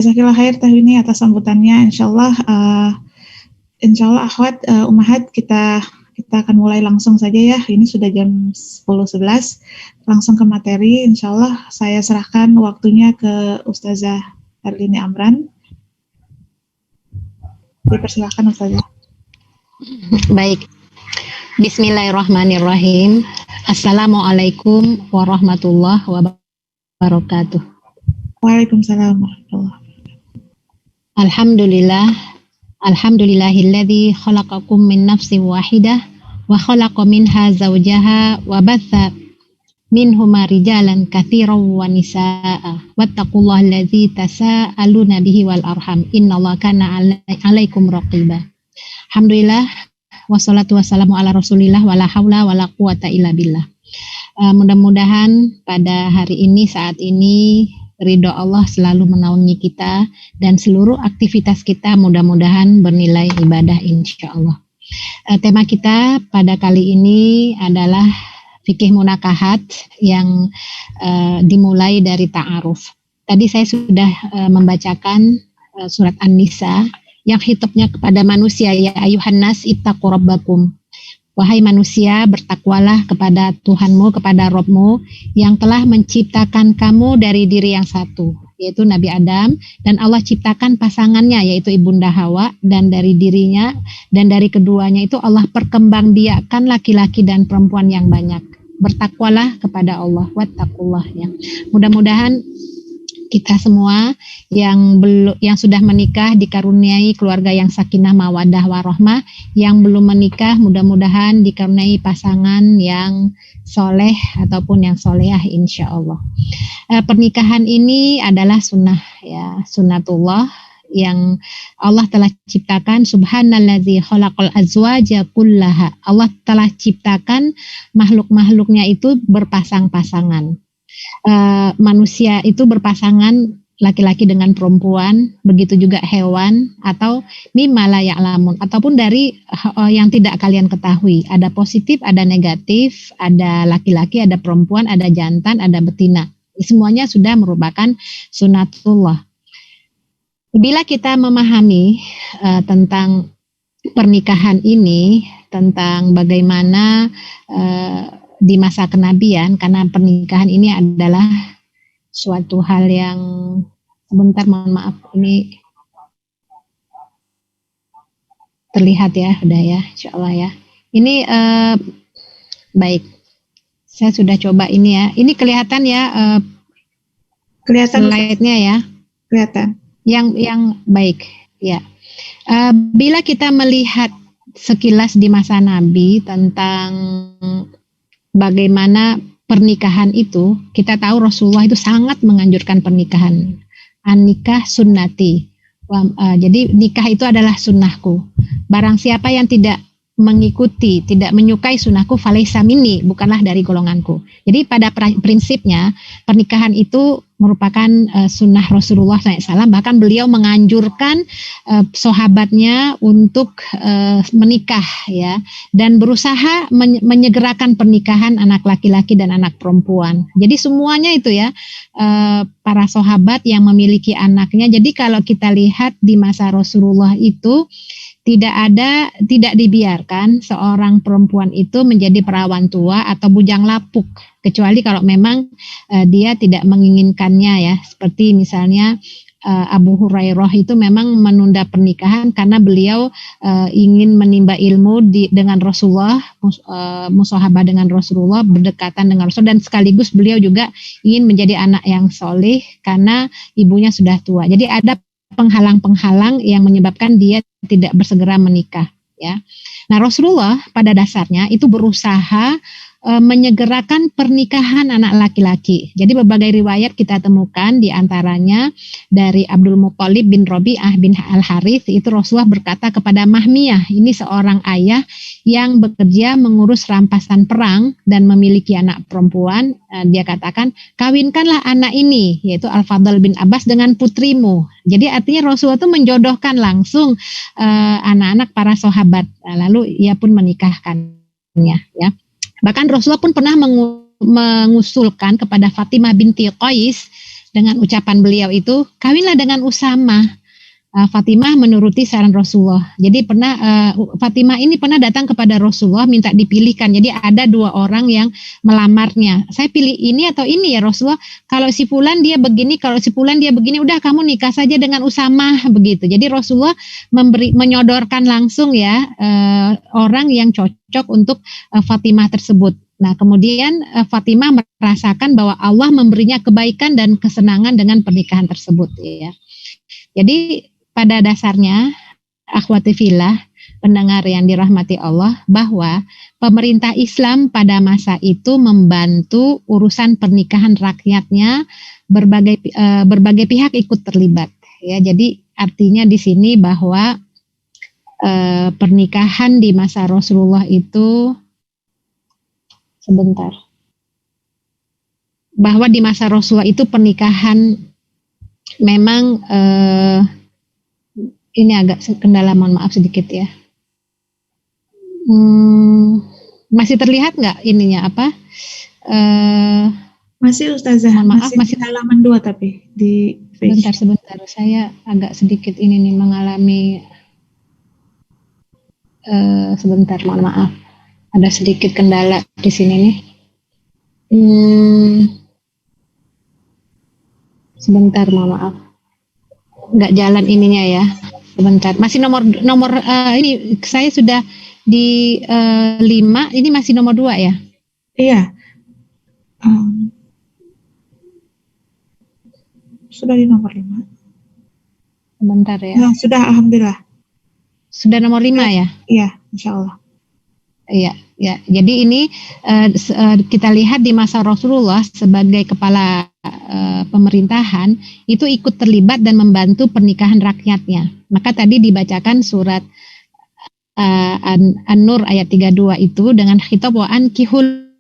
Jazakillah khair Teh Wini atas sambutannya. Insyaallah akhwat ummahat kita akan mulai langsung saja ya. Ini sudah jam 10.11. Langsung ke materi. Insyaallah saya serahkan waktunya ke Ustazah Erlini Amran. Dipersilahkan Ustazah. Baik. Bismillahirrahmanirrahim. Assalamualaikum warahmatullahi wabarakatuh. Waalaikumsalam warahmatullahi wabarakatuh. Alhamdulillahilladzi khalaqakum min nafsin wahidah wa khalaqa minha zawjaha wa batha minhuma rijalan katsiran wa nisaa'a wattaqullaha allazi tasaaluna bihi wal arham innallaha kana 'alaikum raqiba. Alhamdulillah wassalatu wassalamu ala Rasulillah wala haula wala quwata illa billah. Mudah-mudahan pada hari ini, saat ini, ridho Allah selalu menaungi kita dan seluruh aktivitas kita mudah-mudahan bernilai ibadah insya Allah. Tema kita pada kali ini adalah fikih munakahat yang dimulai dari ta'aruf. Tadi saya sudah membacakan surat An-Nisa yang hitubnya kepada manusia, ya ayuhan nas ittaqu rabbakum. Wahai manusia, bertakwalah kepada Tuhanmu, kepada Rabbmu yang telah menciptakan kamu dari diri yang satu, yaitu Nabi Adam, dan Allah ciptakan pasangannya, yaitu Ibunda Hawa, dan dari dirinya dan dari keduanya itu Allah perkembangbiakkan laki-laki dan perempuan yang banyak. Bertakwalah kepada Allah, wattaqullah ya. Mudah-mudahan kita semua yang sudah menikah dikaruniai keluarga yang sakinah mawaddah warahmah, yang belum menikah mudah-mudahan dikaruniai pasangan yang soleh ataupun yang solehah insya Allah. Pernikahan ini adalah sunnah ya, sunnatullah yang Allah telah ciptakan. Subhanalladzi khalaqal azwaja kullaha. Allah telah ciptakan makhluk-makhluknya itu berpasang-pasangan. Manusia itu berpasangan laki-laki dengan perempuan, begitu juga hewan atau mimma la ya'lamun, ataupun dari yang tidak kalian ketahui. Ada positif, ada negatif, ada laki-laki, ada perempuan, ada jantan, ada betina. Semuanya sudah merupakan sunatullah. Bila kita memahami tentang pernikahan ini, tentang bagaimana di masa kenabian, karena pernikahan ini adalah suatu hal yang, sebentar mohon maaf, ini terlihat ya, udah ya, insya Allah ya. Ini baik, saya sudah coba ini ya, ini kelihatan ya, Kelihatan slide-nya ya, kelihatan. Yang baik ya. Bila kita melihat sekilas di masa Nabi tentang bagaimana pernikahan itu, kita tahu Rasulullah itu sangat menganjurkan pernikahan. An-nikah sunnati. Jadi nikah itu adalah sunnahku. Barang siapa yang tidak mengikuti, tidak menyukai sunnahku, falaisa minni, bukanlah dari golonganku. Jadi pada prinsipnya pernikahan itu merupakan sunnah Rasulullah SAW. Bahkan beliau menganjurkan sahabatnya untuk menikah ya, dan berusaha menyegerakan pernikahan anak laki-laki dan anak perempuan. Jadi semuanya itu ya, para sahabat yang memiliki anaknya. Jadi kalau kita lihat di masa Rasulullah itu tidak dibiarkan seorang perempuan itu menjadi perawan tua atau bujang lapuk, kecuali kalau memang dia tidak menginginkannya ya. Seperti misalnya Abu Hurairah itu memang menunda pernikahan karena beliau ingin menimba ilmu dengan Rasulullah, musahabah dengan Rasulullah, berdekatan dengan Rasul, dan sekaligus beliau juga ingin menjadi anak yang soleh karena ibunya sudah tua. Jadi ada penghalang-penghalang yang menyebabkan dia tidak bersegera menikah ya. Nah, Rasulullah pada dasarnya itu berusaha menyegerakan pernikahan anak laki-laki. Jadi berbagai riwayat kita temukan, di antaranya dari Abdul Muthalib bin Rabi'ah bin Al-Harith, itu Rasulullah berkata kepada Mahmiyah, ini seorang ayah yang bekerja mengurus rampasan perang dan memiliki anak perempuan. Dia katakan, kawinkanlah anak ini, yaitu Al-Fadl bin Abbas, dengan putrimu. Jadi artinya Rasulullah itu menjodohkan langsung anak-anak para sahabat, lalu ia pun menikahkannya ya. Bahkan Rasulullah pun pernah mengusulkan kepada Fatimah binti Qais dengan ucapan beliau itu, kawinlah dengan Usamah. Fatimah menuruti saran Rasulullah. Jadi Fatimah ini pernah datang kepada Rasulullah minta dipilihkan. Jadi ada 2 orang yang melamarnya. Saya pilih ini atau ini ya Rasulullah. Kalau si fulan dia begini, kalau si fulan dia begini, udah kamu nikah saja dengan Usamah begitu. Jadi Rasulullah menyodorkan langsung ya orang yang cocok untuk Fatimah tersebut. Nah, kemudian Fatimah merasakan bahwa Allah memberinya kebaikan dan kesenangan dengan pernikahan tersebut ya. Jadi pada dasarnya, akhwati fillah, pendengar yang dirahmati Allah, bahwa pemerintah Islam pada masa itu membantu urusan pernikahan rakyatnya, berbagai pihak ikut terlibat. Ya, jadi artinya di sini bahwa pernikahan di masa Rasulullah itu bahwa di masa Rasulullah itu pernikahan memang ini agak kendala, mohon maaf sedikit ya. Masih terlihat nggak ininya apa? Masih Ustazah, masih halaman 2 tapi di page. Sebentar, saya agak sedikit ini nih mengalami sebentar, mohon maaf. Ada sedikit kendala di sini nih. Sebentar, mohon maaf. Nggak jalan ininya ya. Sebentar. Masih nomor ini saya sudah di 5, ini masih nomor 2 ya? Iya. Sudah di nomor 5. Sebentar ya. Nah, sudah alhamdulillah. Sudah nomor 5 ya? Iya, insyaallah. Iya, ya. Jadi ini kita lihat di masa Rasulullah sebagai kepala pemerintahan itu ikut terlibat dan membantu pernikahan rakyatnya. Maka tadi dibacakan surat An-Nur ayat 32 itu dengan khitab wa ankihul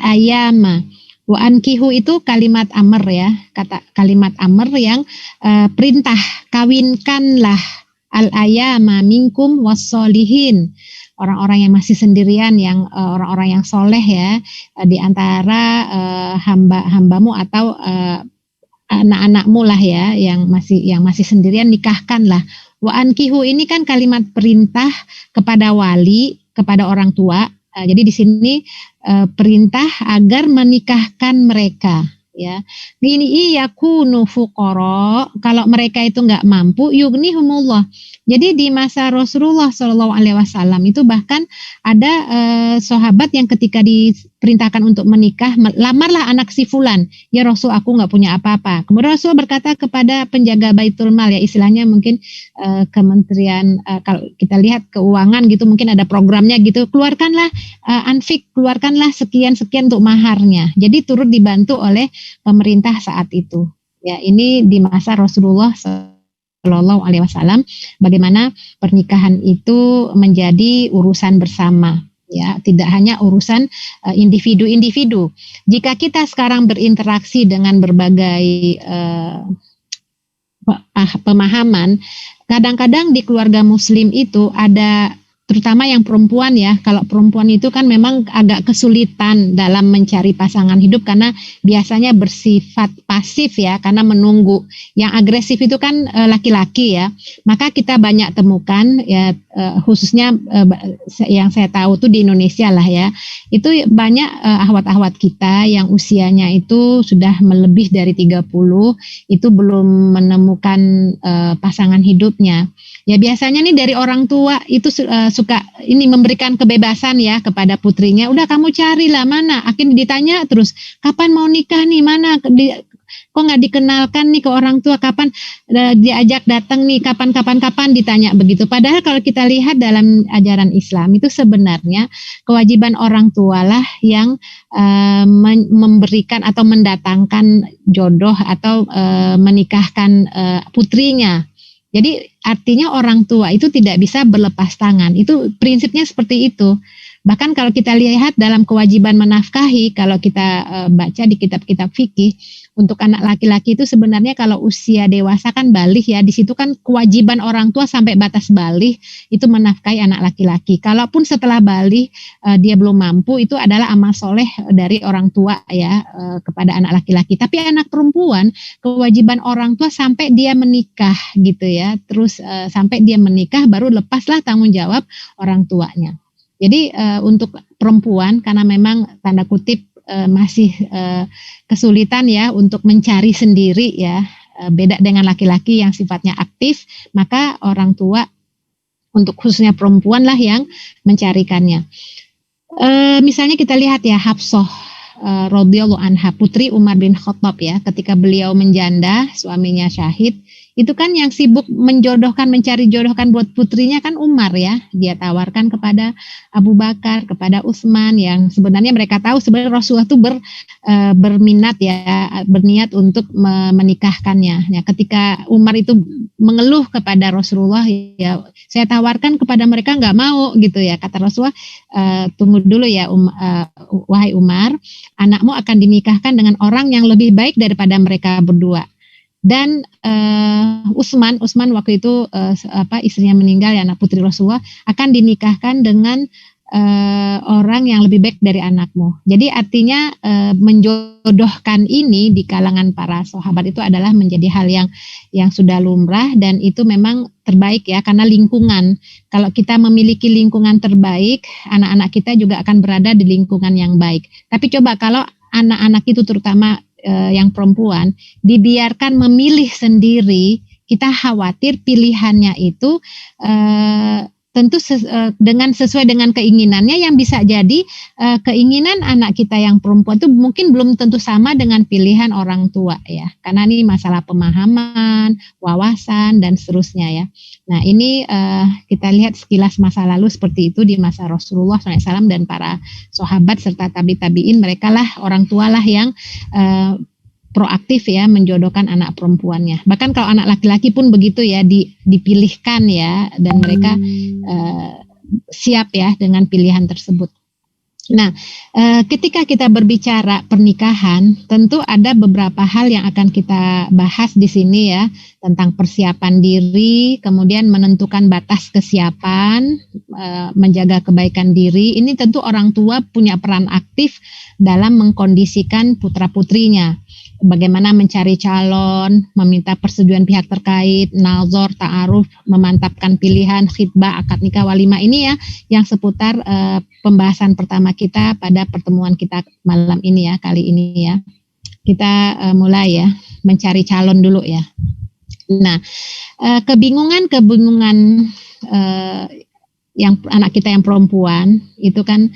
ayama. Wa ankihu itu kalimat amr ya, kata kalimat amr yang perintah, kawinkanlah al-ayama minkum wassolihin. Orang-orang yang masih sendirian, yang orang-orang yang soleh ya, di antara hamba-hambamu atau anak-anakmu lah ya, yang masih sendirian, nikahkanlah. Wa ankihu ini kan kalimat perintah kepada wali, kepada orang tua. Jadi di sini perintah agar menikahkan mereka. Ya, ini yakunu fuqara, kalau mereka itu nggak mampu, yughnihumullah. Jadi di masa Rasulullah SAW itu bahkan ada sahabat yang ketika diperintahkan untuk menikah, lamarlah anak si fulan, ya Rasul aku nggak punya apa-apa. Kemudian Rasul berkata kepada penjaga Baitul Mal, ya istilahnya mungkin kementerian, kalau kita lihat keuangan gitu, mungkin ada programnya gitu, keluarkanlah anfik, keluarkanlah sekian-sekian untuk maharnya. Jadi turut dibantu oleh pemerintah saat itu. Ya, ini di masa Rasulullah Shallallahu Alaihi Wasallam, bagaimana pernikahan itu menjadi urusan bersama, ya, tidak hanya urusan individu-individu. Jika kita sekarang berinteraksi dengan berbagai pemahaman, kadang-kadang di keluarga Muslim itu ada, terutama yang perempuan ya, kalau perempuan itu kan memang agak kesulitan dalam mencari pasangan hidup karena biasanya bersifat pasif ya, karena menunggu. Yang agresif itu kan laki-laki ya. Maka kita banyak temukan ya, khususnya yang saya tahu tuh di Indonesia lah ya, itu banyak ahwat-ahwat kita yang usianya itu sudah melebih dari 30, itu belum menemukan pasangan hidupnya. Ya biasanya nih dari orang tua itu suka ini memberikan kebebasan ya kepada putrinya. Udah kamu carilah mana. Akhirnya ditanya terus, kapan mau nikah nih, mana kok nggak dikenalkan nih ke orang tua, kapan diajak datang nih, kapan ditanya begitu. Padahal kalau kita lihat dalam ajaran Islam itu sebenarnya kewajiban orang tua lah yang memberikan atau mendatangkan jodoh atau menikahkan putrinya. Jadi artinya orang tua itu tidak bisa berlepas tangan. Itu prinsipnya seperti itu. Bahkan kalau kita lihat dalam kewajiban menafkahi, kalau kita baca di kitab-kitab fikih, Untuk anak laki-laki itu sebenarnya kalau usia dewasa kan baligh ya, di situ kan kewajiban orang tua sampai batas baligh itu menafkahi anak laki-laki. Kalaupun setelah baligh dia belum mampu, itu adalah amal soleh dari orang tua ya kepada anak laki-laki. Tapi anak perempuan kewajiban orang tua sampai dia menikah gitu ya, terus sampai dia menikah baru lepaslah tanggung jawab orang tuanya. Jadi untuk perempuan karena memang tanda kutip masih kesulitan ya untuk mencari sendiri ya, beda dengan laki-laki yang sifatnya aktif, maka orang tua untuk khususnya perempuan lah yang mencarikannya. Misalnya kita lihat ya Hafsah radhiyallahu anha, putri Umar bin Khattab ya, ketika beliau menjanda, suaminya syahid, itu kan yang sibuk mencari jodohkan buat putrinya kan Umar ya. Dia tawarkan kepada Abu Bakar, kepada Utsman, yang sebenarnya mereka tahu sebenarnya Rasulullah itu berminat ya, berniat untuk menikahkannya. Ya, ketika Umar itu mengeluh kepada Rasulullah, ya saya tawarkan kepada mereka nggak mau gitu ya. Kata Rasulullah, tunggu dulu ya wahai Umar, anakmu akan dinikahkan dengan orang yang lebih baik daripada mereka berdua. Dan Utsman waktu itu istrinya meninggal ya, anak putri Rasulullah, akan dinikahkan dengan orang yang lebih baik dari anakmu. Jadi artinya menjodohkan ini di kalangan para sahabat itu adalah menjadi hal yang sudah lumrah, dan itu memang terbaik ya, karena lingkungan. Kalau kita memiliki lingkungan terbaik, anak-anak kita juga akan berada di lingkungan yang baik. Tapi coba kalau anak-anak itu terutama yang perempuan dibiarkan memilih sendiri, kita khawatir pilihannya itu tentu sesuai dengan keinginannya, yang bisa jadi keinginan anak kita yang perempuan itu mungkin belum tentu sama dengan pilihan orang tua ya, karena ini masalah pemahaman, wawasan dan seterusnya ya. Nah ini kita lihat sekilas masa lalu seperti itu di masa Rasulullah SAW dan para sahabat serta tabi'in, mereka lah orang tua lah yang proaktif ya menjodohkan anak perempuannya. Bahkan kalau anak laki-laki pun begitu ya, dipilihkan ya, dan mereka siap ya dengan pilihan tersebut. Nah, ketika kita berbicara pernikahan, tentu ada beberapa hal yang akan kita bahas di sini ya, tentang persiapan diri, kemudian menentukan batas kesiapan, menjaga kebaikan diri. Ini tentu orang tua punya peran aktif dalam mengkondisikan putra-putrinya. Bagaimana mencari calon, meminta persetujuan pihak terkait, nazar, ta'aruf, memantapkan pilihan, khitbah, akad nikah, walimah. Ini ya yang seputar pembahasan pertama kita pada pertemuan kita malam ini ya, kali ini ya. Kita mulai ya, mencari calon dulu ya. Nah, kebingungan yang anak kita yang perempuan itu kan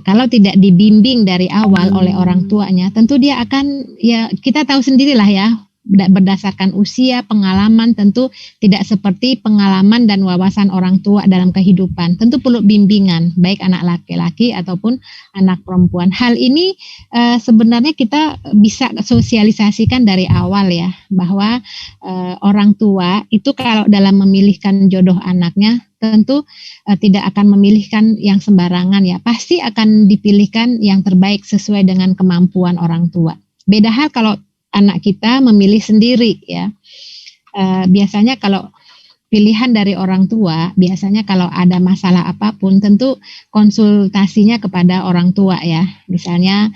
kalau tidak dibimbing dari awal oleh orang tuanya, tentu dia akan, ya kita tahu sendirilah ya, berdasarkan usia, pengalaman, tentu tidak seperti pengalaman dan wawasan orang tua dalam kehidupan. Tentu perlu bimbingan, baik anak laki-laki ataupun anak perempuan. Hal ini sebenarnya kita bisa sosialisasikan dari awal ya, bahwa orang tua itu kalau dalam memilihkan jodoh anaknya, tentu tidak akan memilihkan yang sembarangan ya, pasti akan dipilihkan yang terbaik sesuai dengan kemampuan orang tua. Beda hal kalau anak kita memilih sendiri ya. Biasanya kalau pilihan dari orang tua, biasanya kalau ada masalah apapun tentu konsultasinya kepada orang tua ya. Misalnya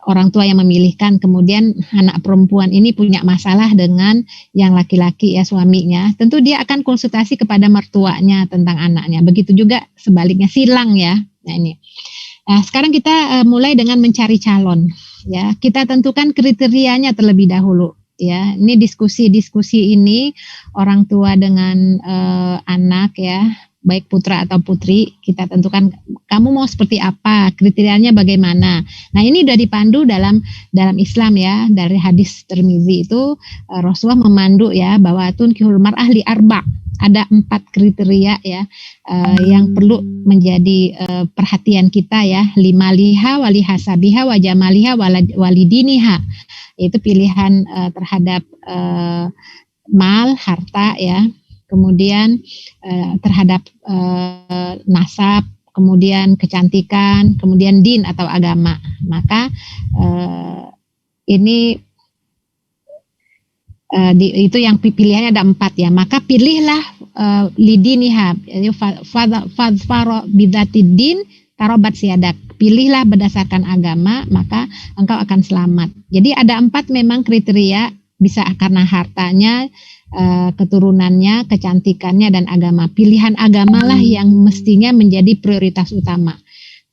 orang tua yang memilihkan, kemudian anak perempuan ini punya masalah dengan yang laki-laki ya, suaminya, tentu dia akan konsultasi kepada mertuanya tentang anaknya. Begitu juga sebaliknya, silang ya. Nah ini. Sekarang kita mulai dengan mencari calon ya. Kita tentukan kriterianya terlebih dahulu. Ya, ini diskusi ini orang tua dengan anak ya, baik putra atau putri, kita tentukan kamu mau seperti apa, kriterianya bagaimana. Nah ini sudah dipandu dalam Islam ya, dari hadis Tirmizi itu Rasulullah memandu ya, bahwa tunkihul mar'ah li arba', ada 4 kriteria ya yang perlu menjadi perhatian kita ya, limaliha, walihasabiha, wajamaliha, walidiniha. Itu pilihan terhadap mal, harta ya, kemudian terhadap nasab, kemudian kecantikan, kemudian din atau agama. Maka Ini itu yang pilihannya ada 4 ya. Maka pilihlah lidiniha, fadfaro bidatidin tarobat siadak. Pilihlah berdasarkan agama, maka engkau akan selamat. Jadi ada 4 memang kriteria, bisa karena hartanya, keturunannya, kecantikannya, dan agama. Pilihan agamalah yang mestinya menjadi prioritas utama.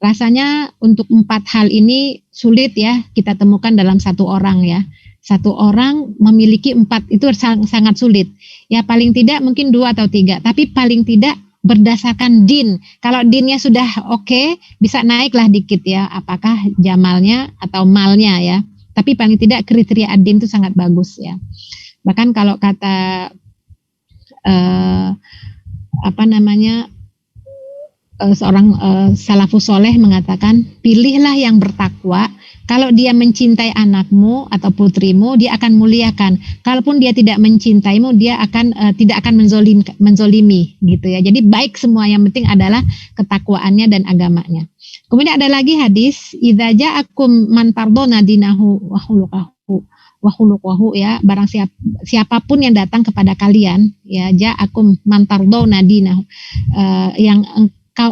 Rasanya untuk 4 hal ini sulit ya kita temukan dalam satu orang ya. Satu orang memiliki 4 itu sangat sulit. Ya paling tidak mungkin 2 atau 3, tapi paling tidak berdasarkan din. Kalau dinnya sudah oke, bisa naiklah dikit ya, apakah jamalnya atau malnya ya. Tapi paling tidak kriteria ad-din itu sangat bagus ya. Bahkan kalau kata seorang salafus soleh mengatakan, pilihlah yang bertakwa. Kalau dia mencintai anakmu atau putrimu, dia akan muliakan. Kalaupun dia tidak mencintaimu, dia akan tidak akan menzolimi gitu ya. Jadi baik semua, yang penting adalah ketakwaannya dan agamanya. Kemudian ada lagi hadis, idza ja'akum man tardona dinahu wa khuluquhu ya, barang siapapun yang datang kepada kalian ya, ja'akum man tardona dinahu,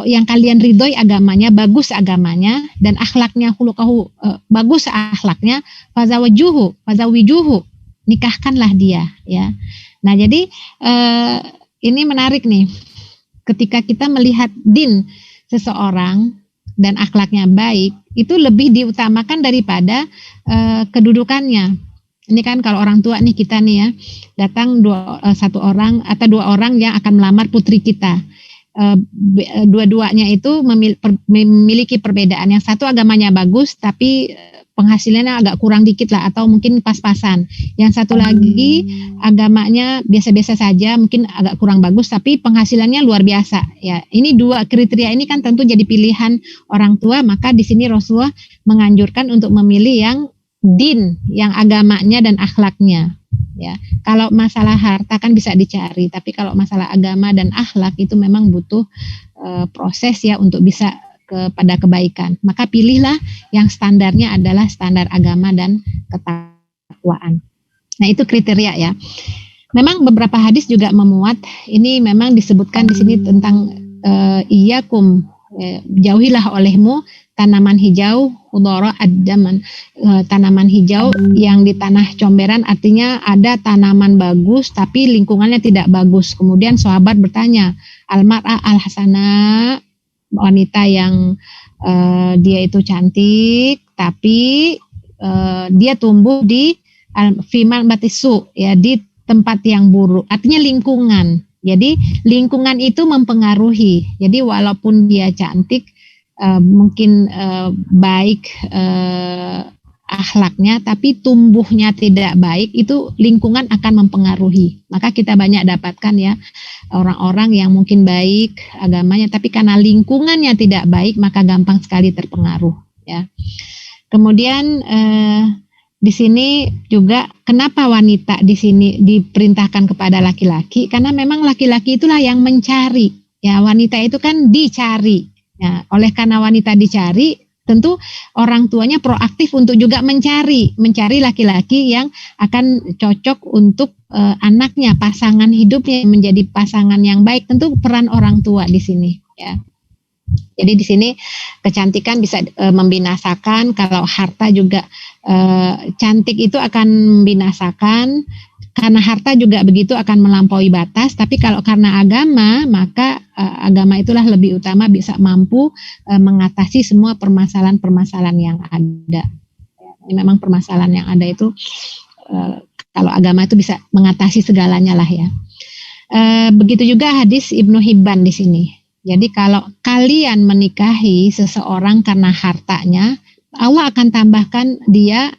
yang kalian ridhoi agamanya, bagus agamanya, dan akhlaknya, khuluqahu, bagus akhlaknya, fazawijuhu, nikahkanlah dia ya. Nah jadi ini menarik nih, ketika kita melihat din seseorang dan akhlaknya baik, itu lebih diutamakan daripada kedudukannya. Ini kan kalau orang tua nih, kita nih ya, datang satu orang atau 2 orang yang akan melamar putri kita. Dua-duanya itu memiliki perbedaan. Yang satu agamanya bagus tapi penghasilannya agak kurang dikit lah, atau mungkin pas-pasan. Yang satu lagi agamanya biasa-biasa saja, mungkin agak kurang bagus tapi penghasilannya luar biasa ya. Ini 2 kriteria ini kan tentu jadi pilihan orang tua, maka di sini Rasulullah menganjurkan untuk memilih yang din, yang agamanya dan akhlaknya. Ya, kalau masalah harta kan bisa dicari, tapi kalau masalah agama dan akhlak itu memang butuh proses ya untuk bisa kepada kebaikan. Maka pilihlah yang standarnya adalah standar agama dan ketakwaan. Nah itu kriteria ya. Memang beberapa hadis juga memuat. Ini memang disebutkan di sini tentang iyyakum, jauhilah olehmu tanaman hijau, udara ad-daman, tanaman hijau yang di tanah comberan, artinya ada tanaman bagus tapi lingkungannya tidak bagus. Kemudian sahabat bertanya, al-mar'a al-hasana, wanita yang dia itu cantik tapi dia tumbuh di fiman batisu ya, di tempat yang buruk, artinya lingkungan. Jadi lingkungan itu mempengaruhi. Jadi walaupun dia cantik, mungkin baik akhlaknya, tapi tumbuhnya tidak baik, itu lingkungan akan mempengaruhi. Maka kita banyak dapatkan ya orang-orang yang mungkin baik agamanya, tapi karena lingkungannya tidak baik, maka gampang sekali terpengaruh ya. Kemudian di sini juga kenapa wanita di sini diperintahkan kepada laki-laki? Karena memang laki-laki itulah yang mencari ya, wanita itu kan dicari. Ya, oleh karena wanita dicari, tentu orang tuanya proaktif untuk juga mencari laki-laki yang akan cocok untuk anaknya, pasangan hidupnya, menjadi pasangan yang baik. Tentu peran orang tua di sini ya. Jadi di sini kecantikan bisa membinasakan, kalau harta juga cantik itu akan membinasakan. Karena harta juga begitu, akan melampaui batas. Tapi kalau karena agama, maka agama itulah lebih utama, bisa mampu mengatasi semua permasalahan-permasalahan yang ada. Ini memang permasalahan yang ada itu, kalau agama itu bisa mengatasi segalanya lah ya. Begitu juga hadis Ibnu Hibban di sini. Jadi kalau kalian menikahi seseorang karena hartanya, Allah akan tambahkan dia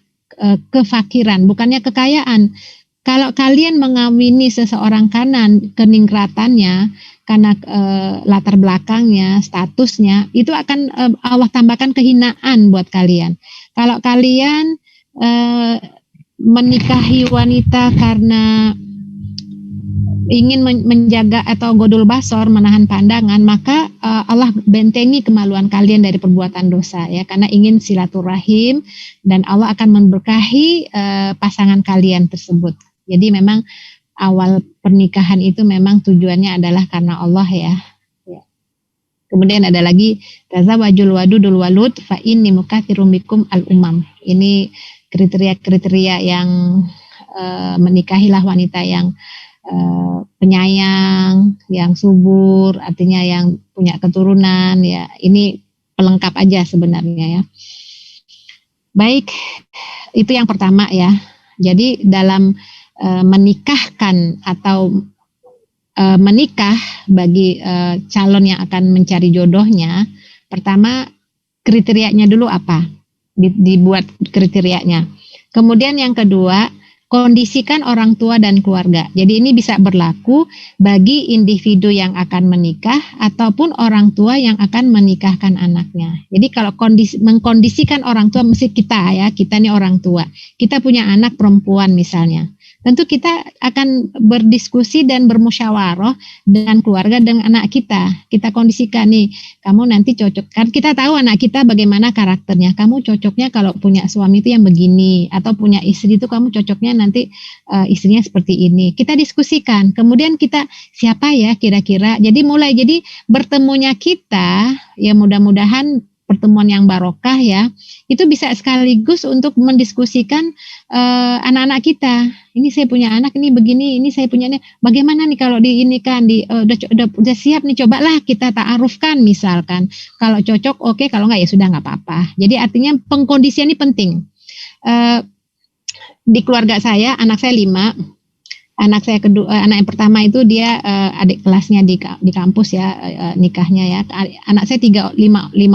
kefakiran, bukannya kekayaan. Kalau kalian mengawini seseorang karena keningkratannya, karena latar belakangnya, statusnya, itu akan Allah tambahkan kehinaan buat kalian. Kalau kalian menikahi wanita karena ingin menjaga atau godul basor, menahan pandangan, maka Allah bentengi kemaluan kalian dari perbuatan dosa ya, karena ingin silaturahim dan Allah akan memberkahi pasangan kalian tersebut. Jadi memang awal pernikahan itu memang tujuannya adalah karena Allah ya. Kemudian ada lagi tazawwajul wadudul walud fa inni mukatsirum bikum al umam. Ini kriteria-kriteria yang menikahilah wanita yang penyayang, yang subur, artinya yang punya keturunan ya. Ini pelengkap aja sebenarnya ya. Baik, itu yang pertama ya. Jadi dalam menikahkan atau menikah bagi calon yang akan mencari jodohnya, pertama kriterianya dulu apa? Dibuat kriterianya. Kemudian yang kedua, kondisikan orang tua dan keluarga. Jadi ini bisa berlaku bagi individu yang akan menikah ataupun orang tua yang akan menikahkan anaknya. Jadi kalau mengkondisikan orang tua, mesti kita nih orang tua. Kita punya anak perempuan misalnya. Tentu kita akan berdiskusi dan bermusyawarah dengan keluarga dan anak kita. Kita kondisikan nih, kamu nanti cocok. Kan kita tahu anak kita bagaimana karakternya. Kamu cocoknya kalau punya suami itu yang begini, atau punya istri itu kamu cocoknya nanti istrinya seperti ini. Kita diskusikan. Kemudian kita siapa ya kira-kira. Jadi bertemunya kita ya mudah-mudahan pertemuan yang barokah ya, itu bisa sekaligus untuk mendiskusikan anak-anak kita. Ini saya punya anak, ini begini, ini saya punya ini. Bagaimana nih kalau udah siap nih, cobalah kita ta'arufkan misalkan. Kalau cocok oke, kalau enggak ya sudah enggak apa-apa. Jadi artinya pengkondisian ini penting. Di keluarga saya, anak saya 5. Anak saya anak yang pertama itu dia adik kelasnya di kampus ya, nikahnya ya. Anak saya 5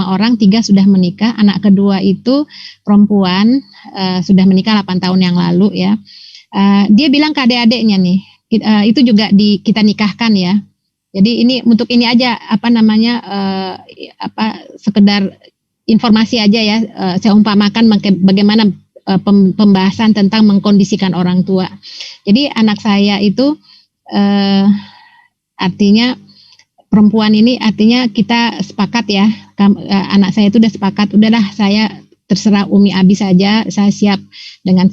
orang, 3 sudah menikah. Anak kedua itu perempuan, sudah menikah 8 tahun yang lalu ya. Dia bilang ke adik-adiknya nih, itu juga kita nikahkan ya. Jadi ini untuk ini aja sekedar informasi aja ya. Saya umpamakan bagaimana pembahasan tentang mengkondisikan orang tua. Jadi anak saya itu artinya perempuan ini artinya kita sepakat ya. Anak saya itu udah sepakat, udahlah saya terserah Umi Abi saja, saya siap dengan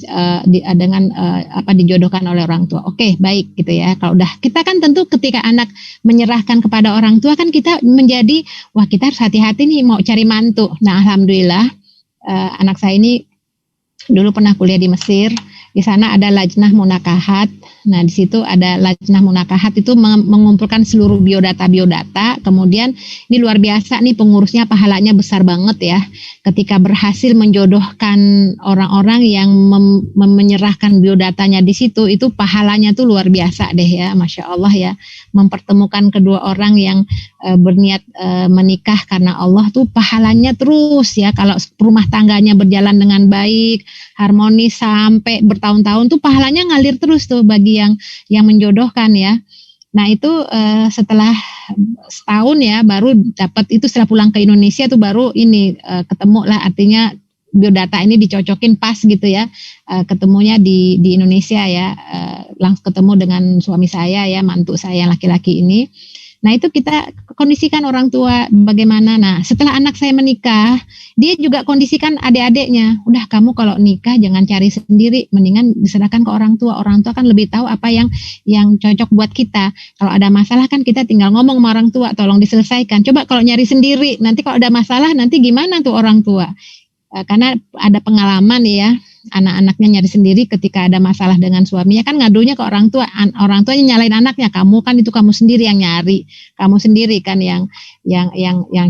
dijodohkan oleh orang tua. Oke, baik gitu ya. Kalau udah kita kan tentu ketika anak menyerahkan kepada orang tua kan kita menjadi wah kita harus hati-hati nih mau cari mantu. Nah, alhamdulillah anak saya ini dulu pernah kuliah di Mesir. Di sana ada lajnah munakahat. Nah, di situ ada lajnah munakahat itu mengumpulkan seluruh biodata. Kemudian ini luar biasa nih pengurusnya, pahalanya besar banget ya. Ketika berhasil menjodohkan orang-orang yang menyerahkan biodatanya di situ, itu pahalanya tuh luar biasa deh ya, Masya Allah ya. Mempertemukan kedua orang yang berniat menikah karena Allah tuh pahalanya terus ya. Kalau rumah tangganya berjalan dengan baik, harmonis sampai bertahun-tahun tuh pahalanya ngalir terus tuh bagi yang menjodohkan ya. Nah itu setelah setahun ya baru dapat itu, setelah pulang ke Indonesia tuh baru ini ketemu lah, artinya biodata ini dicocokin pas gitu ya, ketemunya di Indonesia ya, langsung ketemu dengan suami saya ya, mantu saya yang laki-laki ini. Nah itu kita kondisikan orang tua bagaimana. Nah setelah anak saya menikah, dia juga kondisikan adik-adiknya. Udah kamu kalau nikah jangan cari sendiri, mendingan diserahkan ke orang tua. Orang tua kan lebih tahu apa yang cocok buat kita. Kalau ada masalah kan kita tinggal ngomong sama orang tua, tolong diselesaikan. Coba kalau nyari sendiri, nanti kalau ada masalah nanti gimana tuh orang tua? Karena ada pengalaman ya, anak-anaknya nyari sendiri ketika ada masalah dengan suaminya kan ngadunya ke orang tua. Orang tuanya nyalain anaknya, kamu kan itu kamu sendiri yang nyari, kamu sendiri kan yang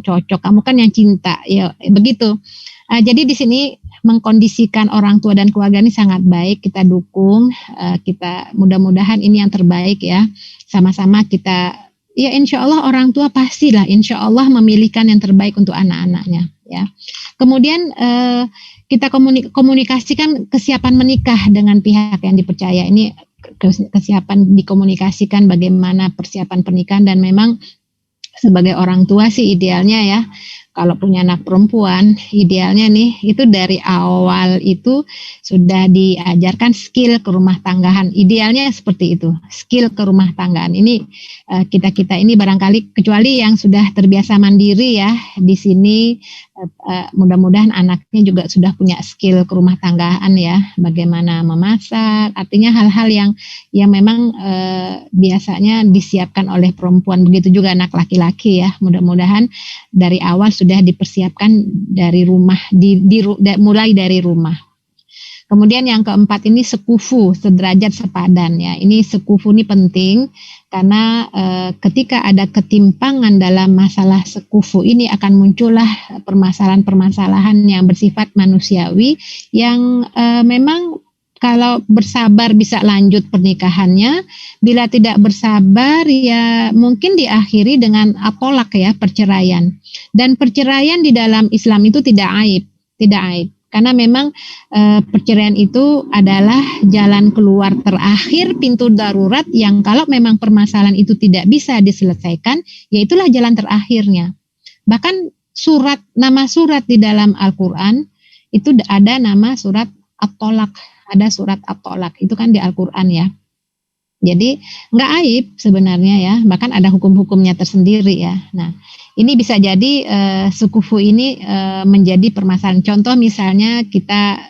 cocok, kamu kan yang cinta ya begitu. Jadi di sini mengkondisikan orang tua dan keluarga ini sangat baik, kita dukung, kita mudah-mudahan ini yang terbaik ya, sama-sama kita ya, insya Allah orang tua pastilah insya Allah memilihkan yang terbaik untuk anak-anaknya ya. Kemudian kita komunikasikan kesiapan menikah dengan pihak yang dipercaya. Ini kesiapan dikomunikasikan bagaimana persiapan pernikahan, dan memang sebagai orang tua sih idealnya ya kalau punya anak perempuan, idealnya nih itu dari awal itu sudah diajarkan skill kerumah tanggaan. Idealnya seperti itu, skill kerumah tanggaan. Ini kita ini barangkali kecuali yang sudah terbiasa mandiri ya di sini, mudah-mudahan anaknya juga sudah punya skill kerumah tanggaan ya, bagaimana memasak. Artinya hal-hal yang memang biasanya disiapkan oleh perempuan. Begitu juga anak laki-laki ya. Mudah-mudahan dari awal sudah dipersiapkan dari rumah, mulai dari rumah. Kemudian yang keempat ini sekufu, sederajat sepadan ya. Ini sekufu ini penting karena ketika ada ketimpangan dalam masalah sekufu ini akan muncullah permasalahan-permasalahan yang bersifat manusiawi yang memang kalau bersabar bisa lanjut pernikahannya, bila tidak bersabar ya mungkin diakhiri dengan atolak ya, perceraian. Dan perceraian di dalam Islam itu tidak aib. Karena memang perceraian itu adalah jalan keluar terakhir, pintu darurat yang kalau memang permasalahan itu tidak bisa diselesaikan, ya itulah jalan terakhirnya. Bahkan nama surat di dalam Al-Quran itu ada nama surat At-Tolak. Ada surat At-Tolak, itu kan di Al-Quran ya. Jadi nggak aib sebenarnya ya, bahkan ada hukum-hukumnya tersendiri ya. Nah, ini bisa jadi sekufu ini menjadi permasalahan. Contoh misalnya kita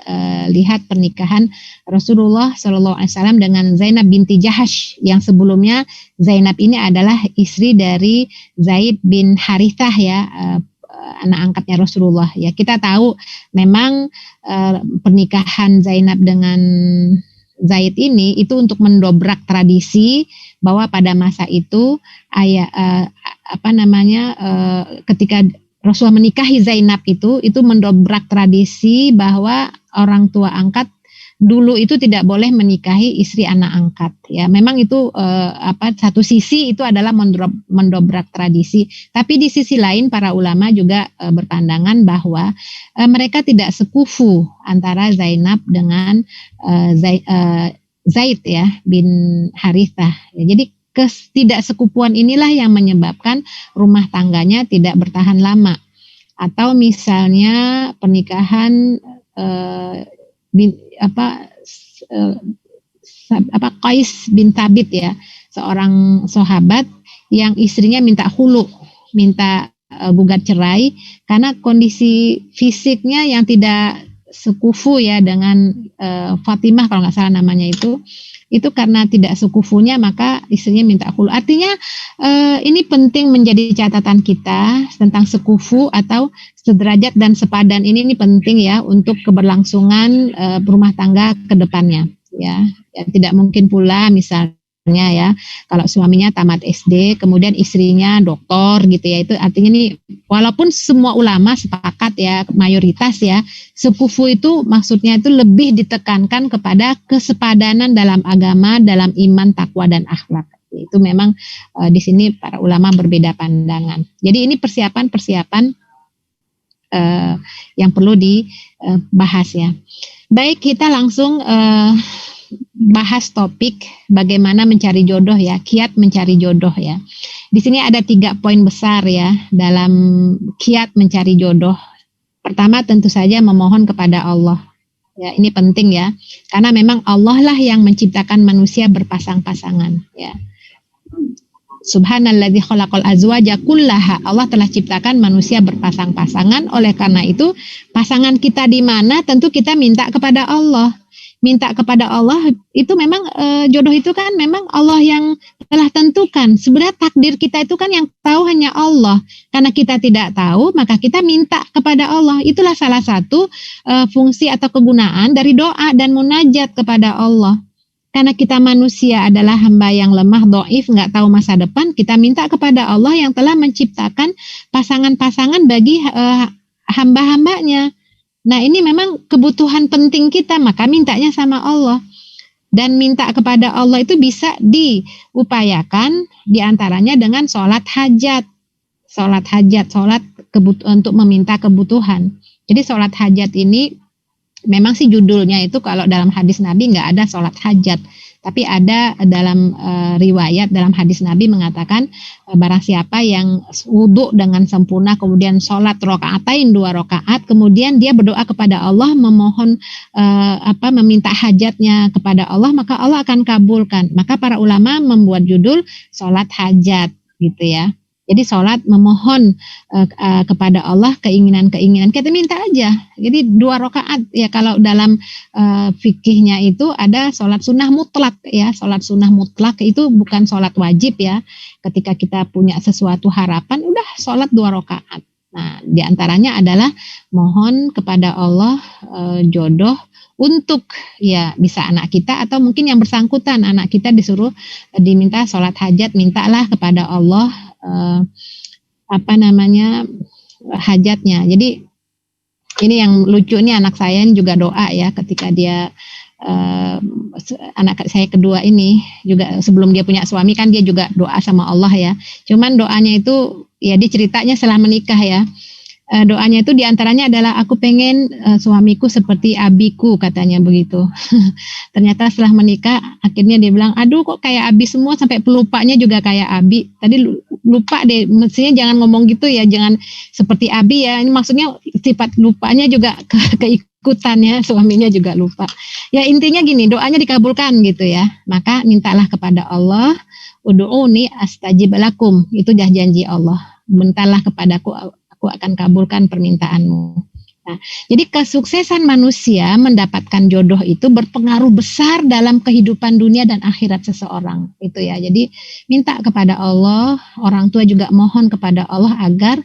lihat pernikahan Rasulullah SAW dengan Zainab binti Jahash, yang sebelumnya Zainab ini adalah istri dari Zaid bin Harithah ya, anak angkatnya Rasulullah ya. Kita tahu memang pernikahan Zainab dengan Zaid ini itu untuk mendobrak tradisi bahwa pada masa itu ketika Rasulullah menikahi Zainab itu mendobrak tradisi bahwa orang tua angkat dulu itu tidak boleh menikahi istri anak angkat ya. Memang itu satu sisi itu adalah mendobrak tradisi, tapi di sisi lain para ulama juga berpandangan bahwa mereka tidak sekufu antara Zainab dengan Zaid ya bin Harithah ya. Jadi ketidaksekupuan inilah yang menyebabkan rumah tangganya tidak bertahan lama. Atau misalnya pernikahan Qais bin Thabit ya, seorang sahabat yang istrinya minta khulu, minta gugat cerai karena kondisi fisiknya yang tidak sekufu ya dengan Fatimah kalau nggak salah namanya itu karena tidak sekufunya maka istrinya minta khulu. Artinya ini penting menjadi catatan kita tentang sekufu atau sederajat dan sepadan ini penting ya untuk keberlangsungan rumah tangga ke depannya ya. Tidak mungkin pula misalnya ya kalau suaminya tamat SD kemudian istrinya doktor gitu ya, itu artinya nih walaupun semua ulama sepakat ya mayoritas ya, sekufu itu maksudnya itu lebih ditekankan kepada kesepadanan dalam agama, dalam iman, takwa dan akhlak. Itu memang di sini para ulama berbeda pandangan. Jadi ini persiapan yang perlu dibahas ya. Baik, kita langsung bahas topik bagaimana mencari jodoh ya, kiat mencari jodoh ya. Di sini ada 3 poin besar ya dalam kiat mencari jodoh. Pertama tentu saja memohon kepada Allah. Ya, ini penting ya. Karena memang Allah lah yang menciptakan manusia berpasang-pasangan ya. Subhanalladzi khalaqal azwaja kullaha. Allah telah ciptakan manusia berpasang-pasangan. Oleh karena itu, pasangan kita di mana tentu kita minta kepada Allah. Minta kepada Allah itu memang jodoh itu kan memang Allah yang telah tentukan. Sebenarnya takdir kita itu kan yang tahu hanya Allah. Karena kita tidak tahu, maka kita minta kepada Allah. Itulah salah satu fungsi atau kegunaan dari doa dan munajat kepada Allah. Karena kita manusia adalah hamba yang lemah, dhaif, nggak tahu masa depan, kita minta kepada Allah yang telah menciptakan pasangan-pasangan bagi hamba-hambanya. Nah ini memang kebutuhan penting kita, maka mintanya sama Allah. Dan minta kepada Allah itu bisa diupayakan diantaranya dengan sholat hajat. Sholat untuk meminta kebutuhan. Jadi sholat hajat ini memang sih judulnya itu kalau dalam hadis Nabi nggak ada sholat hajat. Tapi ada dalam riwayat dalam hadis Nabi mengatakan barang siapa yang wudhu dengan sempurna kemudian sholat rakaatain 2 rakaat kemudian dia berdoa kepada Allah memohon meminta hajatnya kepada Allah maka Allah akan kabulkan. Maka para ulama membuat judul sholat hajat gitu ya. Jadi sholat memohon kepada Allah keinginan-keinginan kita minta aja. Jadi 2 rakaat ya kalau dalam fikihnya itu ada sholat sunnah mutlak ya. Sholat sunnah mutlak itu bukan sholat wajib ya. Ketika kita punya sesuatu harapan udah sholat 2 rakaat. Nah diantaranya adalah mohon kepada Allah jodoh untuk ya bisa anak kita atau mungkin yang bersangkutan anak kita disuruh diminta sholat hajat mintalah kepada Allah hajatnya. Jadi ini yang lucu ini anak saya ini juga doa ya ketika dia anak saya kedua ini juga sebelum dia punya suami kan dia juga doa sama Allah ya. Cuman doanya itu ya dia ceritanya setelah menikah ya. Doanya itu diantaranya adalah aku pengen suamiku seperti abiku katanya begitu. Ternyata setelah menikah akhirnya dia bilang aduh kok kayak abi semua sampai pelupanya juga kayak abi. Tadi lupa deh mestinya jangan ngomong gitu ya jangan seperti abi ya. Ini maksudnya sifat lupanya juga keikutannya suaminya juga lupa. Ya intinya gini doanya dikabulkan gitu ya. Maka mintalah kepada Allah ud'uni astajib lakum itu dah janji Allah. Mintalah kepadaku aku akan kabulkan permintaanmu. Nah, jadi kesuksesan manusia mendapatkan jodoh itu berpengaruh besar dalam kehidupan dunia dan akhirat seseorang. Itu ya. Jadi minta kepada Allah, orang tua juga mohon kepada Allah agar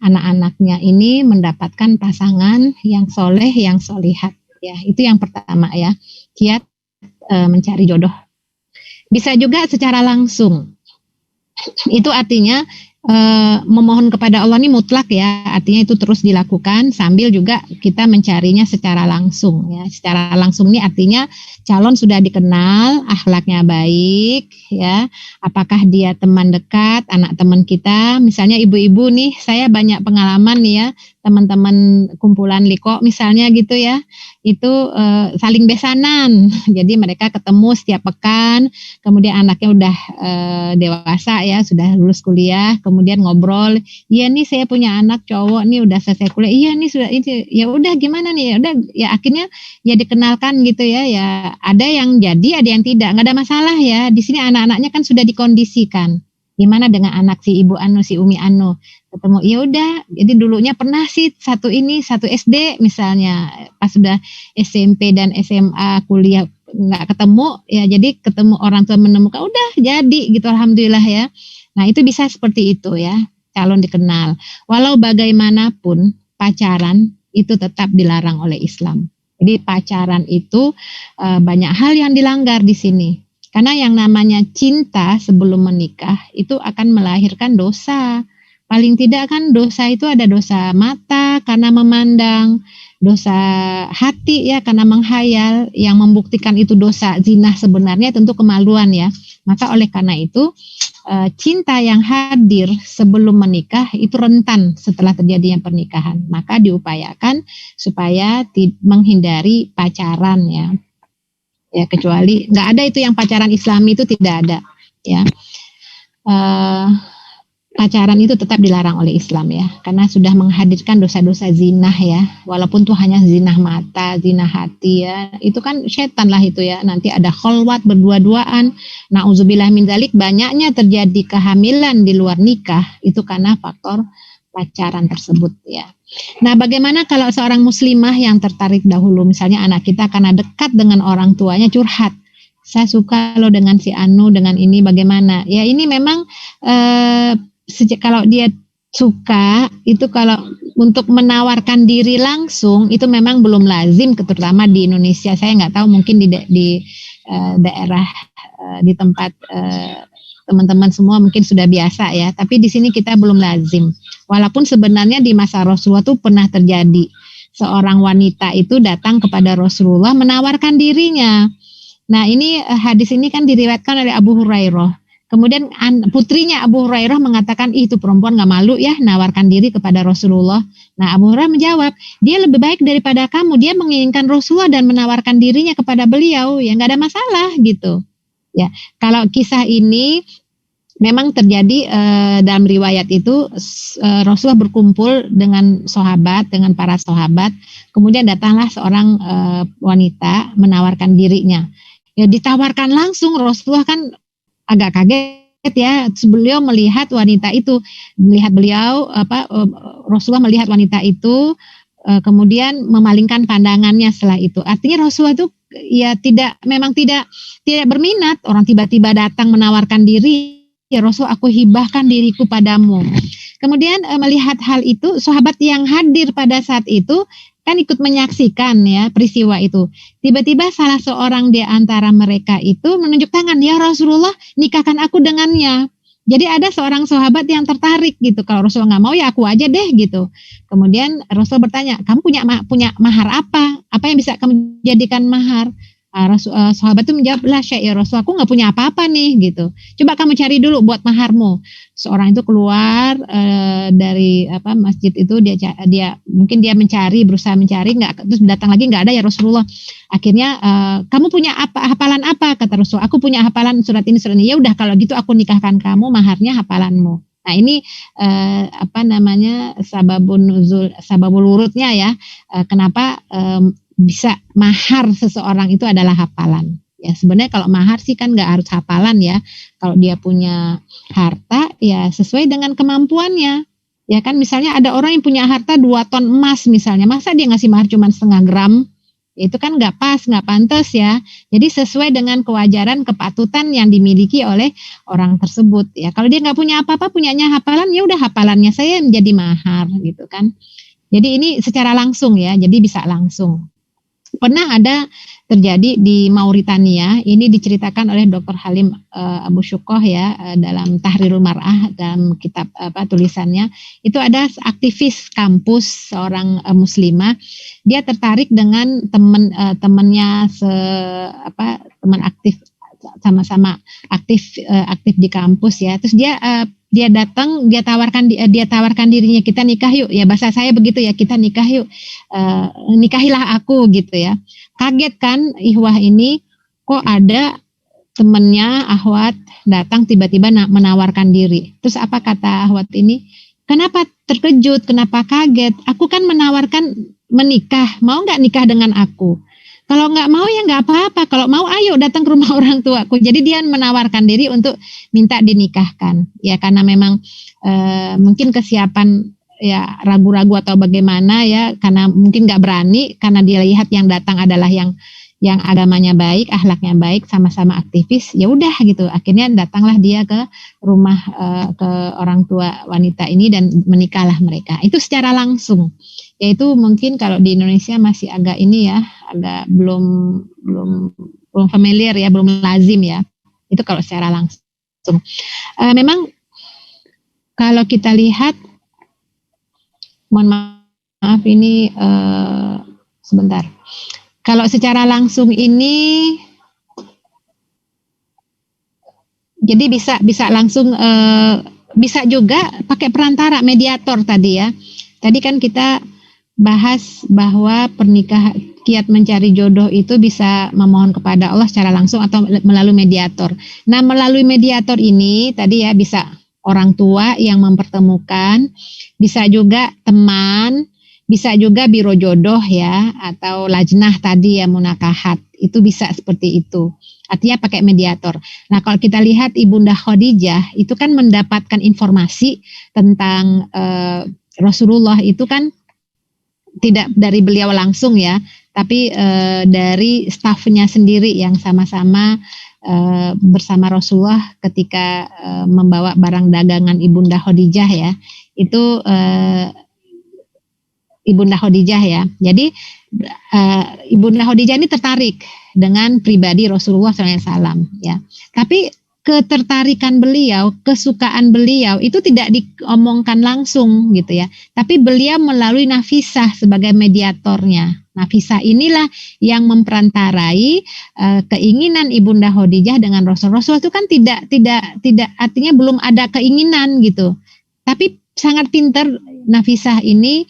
anak-anaknya ini mendapatkan pasangan yang soleh, yang solihat. Ya, itu yang pertama ya. Kiat mencari jodoh. Bisa juga secara langsung. Itu artinya memohon kepada Allah ini mutlak ya, artinya itu terus dilakukan sambil juga kita mencarinya secara langsung ya. Secara langsung ini artinya calon sudah dikenal, akhlaknya baik ya. Apakah dia teman dekat, anak teman kita, misalnya ibu-ibu nih, saya banyak pengalaman nih ya, teman-teman kumpulan Liko misalnya gitu ya. Itu saling besanan. Jadi mereka ketemu setiap pekan, kemudian anaknya udah dewasa ya, sudah lulus kuliah, kemudian ngobrol, iya nih saya punya anak cowok nih udah selesai kuliah, iya nih sudah ini, ya udah gimana nih, ya udah ya akhirnya ya dikenalkan gitu ya, ya ada yang jadi, ada yang tidak, nggak ada masalah ya. Di sini anak-anaknya kan sudah dikondisikan. Gimana dengan anak si Ibu Anu, si Umi Anu? Ketemu, ya udah. Jadi dulunya pernah sih satu SD misalnya, pas sudah SMP dan SMA kuliah nggak ketemu, ya jadi ketemu orang tua menemukan, udah jadi gitu, alhamdulillah ya. Nah itu bisa seperti itu ya, calon dikenal. Walau bagaimanapun pacaran itu tetap dilarang oleh Islam. Jadi pacaran itu banyak hal yang dilanggar di sini. Karena yang namanya cinta sebelum menikah itu akan melahirkan dosa. Paling tidak kan dosa itu ada dosa mata karena memandang, dosa hati ya karena menghayal, yang membuktikan itu dosa zina sebenarnya tentu kemaluan ya. Maka oleh karena itu cinta yang hadir sebelum menikah itu rentan setelah terjadinya pernikahan. Maka diupayakan supaya menghindari pacaran ya. Ya kecuali nggak ada itu yang pacaran Islami itu tidak ada ya. Pacaran itu tetap dilarang oleh Islam ya, karena sudah menghadirkan dosa-dosa zina ya, walaupun tuh hanya zina mata, zina hati ya, itu kan setan lah itu ya. Nanti ada kholwat berdua-duaan, nauzubillah min dzalik, banyaknya terjadi kehamilan di luar nikah itu karena faktor pacaran tersebut ya. Nah, bagaimana kalau seorang muslimah yang tertarik dahulu, misalnya anak kita karena dekat dengan orang tuanya curhat, saya suka loh dengan si Anu, dengan ini bagaimana? Ya ini memang kalau dia suka itu, kalau untuk menawarkan diri langsung itu memang belum lazim, terutama di Indonesia. Saya nggak tahu mungkin di daerah di tempat teman-teman semua mungkin sudah biasa ya, tapi di sini kita belum lazim. Walaupun sebenarnya di masa Rasulullah itu pernah terjadi seorang wanita itu datang kepada Rasulullah menawarkan dirinya. Nah ini hadis ini kan diriwayatkan oleh Abu Hurairah. Kemudian putrinya Abu Hurairah mengatakan, itu perempuan gak malu ya nawarkan diri kepada Rasulullah. Nah Abu Hurairah menjawab, dia lebih baik daripada kamu, dia menginginkan Rasulullah dan menawarkan dirinya kepada beliau, ya gak ada masalah gitu. Ya, kalau kisah ini memang terjadi dalam riwayat itu Rasulullah berkumpul dengan para sahabat, kemudian datanglah seorang wanita menawarkan dirinya. Ya ditawarkan langsung, Rasulullah kan agak kaget ya, beliau melihat wanita itu, Rasulullah melihat wanita itu, kemudian memalingkan pandangannya setelah itu. Artinya Rasulullah itu ya memang tidak berminat, orang tiba-tiba datang menawarkan diri, ya Rasul aku hibahkan diriku padamu. Kemudian melihat hal itu, sahabat yang hadir pada saat itu kan ikut menyaksikan ya peristiwa itu. Tiba-tiba salah seorang di antara mereka itu menunjuk tangan, ya Rasulullah nikahkan aku dengannya. Jadi ada seorang sahabat yang tertarik gitu. Kalau Rasul nggak mau ya aku aja deh gitu. Kemudian Rasul bertanya, kamu punya mahar apa? Apa yang bisa kamu jadikan mahar? Sahabat itu menjawab, lah ya Rasul, aku nggak punya apa-apa nih gitu. Coba kamu cari dulu buat maharmu. Seorang itu keluar dari masjid itu, dia mungkin dia berusaha mencari, nggak, terus datang lagi nggak ada ya Rasulullah. Akhirnya kamu punya hafalan apa? Kata Rasul, aku punya hafalan surat ini. Ya udah kalau gitu aku nikahkan kamu, maharnya hafalanmu. Nah ini sababul wurudnya ya, kenapa bisa mahar seseorang itu adalah hafalan. Ya sebenarnya kalau mahar sih kan nggak harus hafalan ya. Kalau dia punya harta ya sesuai dengan kemampuannya. Ya kan misalnya ada orang yang punya harta 2 ton emas misalnya, masa dia ngasih mahar cuma 0,5 gram? Itu kan nggak pas, nggak pantas ya. Jadi sesuai dengan kewajaran, kepatutan yang dimiliki oleh orang tersebut ya. Kalau dia nggak punya apa-apa, punyanya hafalan, ya udah hafalannya saya menjadi mahar gitu kan. Jadi ini secara langsung ya, jadi bisa langsung. Pernah ada terjadi di Mauritania, ini diceritakan oleh Dr. Halim Abu Syukoh ya, dalam Tahrirul Mar'ah, dalam kitab tulisannya. Itu ada aktivis kampus, seorang muslimah, dia tertarik dengan temannya teman aktif, sama-sama aktif di kampus ya. Terus dia datang, dia tawarkan dirinya, kita nikah yuk, ya bahasa saya begitu ya, kita nikah yuk, nikahilah aku gitu ya. Kaget kan ikhwah ini, kok ada temennya Ahwat datang tiba-tiba menawarkan diri. Terus apa kata Ahwat ini? Kenapa terkejut, kenapa kaget? Aku kan menawarkan menikah, mau nggak nikah dengan aku? Kalau nggak mau ya nggak apa-apa. Kalau mau ayo datang ke rumah orang tuaku. Jadi dia menawarkan diri untuk minta dinikahkan. Ya karena memang mungkin kesiapan ya ragu-ragu atau bagaimana ya. Karena mungkin nggak berani. Karena dia lihat yang datang adalah yang agamanya baik, akhlaknya baik, sama-sama aktivis. Ya udah gitu. Akhirnya datanglah dia ke rumah ke orang tua wanita ini dan menikahlah mereka. Itu secara langsung. Yaitu mungkin kalau di Indonesia masih agak ini ya, agak belum familiar ya, belum lazim ya. Itu kalau secara langsung. Memang kalau kita lihat, mohon maaf ini sebentar. Kalau secara langsung ini, jadi bisa langsung, bisa juga pakai perantara, mediator tadi ya. Tadi kan kita bahas bahwa kiat mencari jodoh itu bisa memohon kepada Allah secara langsung atau melalui mediator. Nah, melalui mediator ini tadi ya bisa orang tua yang mempertemukan, bisa juga teman, bisa juga biro jodoh ya, atau lajnah tadi ya, munakahat. Itu bisa seperti itu. Artinya pakai mediator. Nah, kalau kita lihat Ibunda Khadijah itu kan mendapatkan informasi tentang Rasulullah itu kan tidak dari beliau langsung ya, tapi dari stafnya sendiri yang sama-sama bersama Rasulullah ketika membawa barang dagangan Ibunda Khadijah ya, itu Ibunda Khadijah ya. Jadi Ibunda Khadijah ini tertarik dengan pribadi Rasulullah SAW ya. Tapi ketertarikan beliau, kesukaan beliau itu tidak diomongkan langsung gitu ya. Tapi beliau melalui Nafisah sebagai mediatornya. Nafisah inilah yang memperantarai keinginan Ibunda Khadijah dengan Rasul. Rasul itu kan tidak artinya belum ada keinginan gitu. Tapi sangat pintar Nafisah ini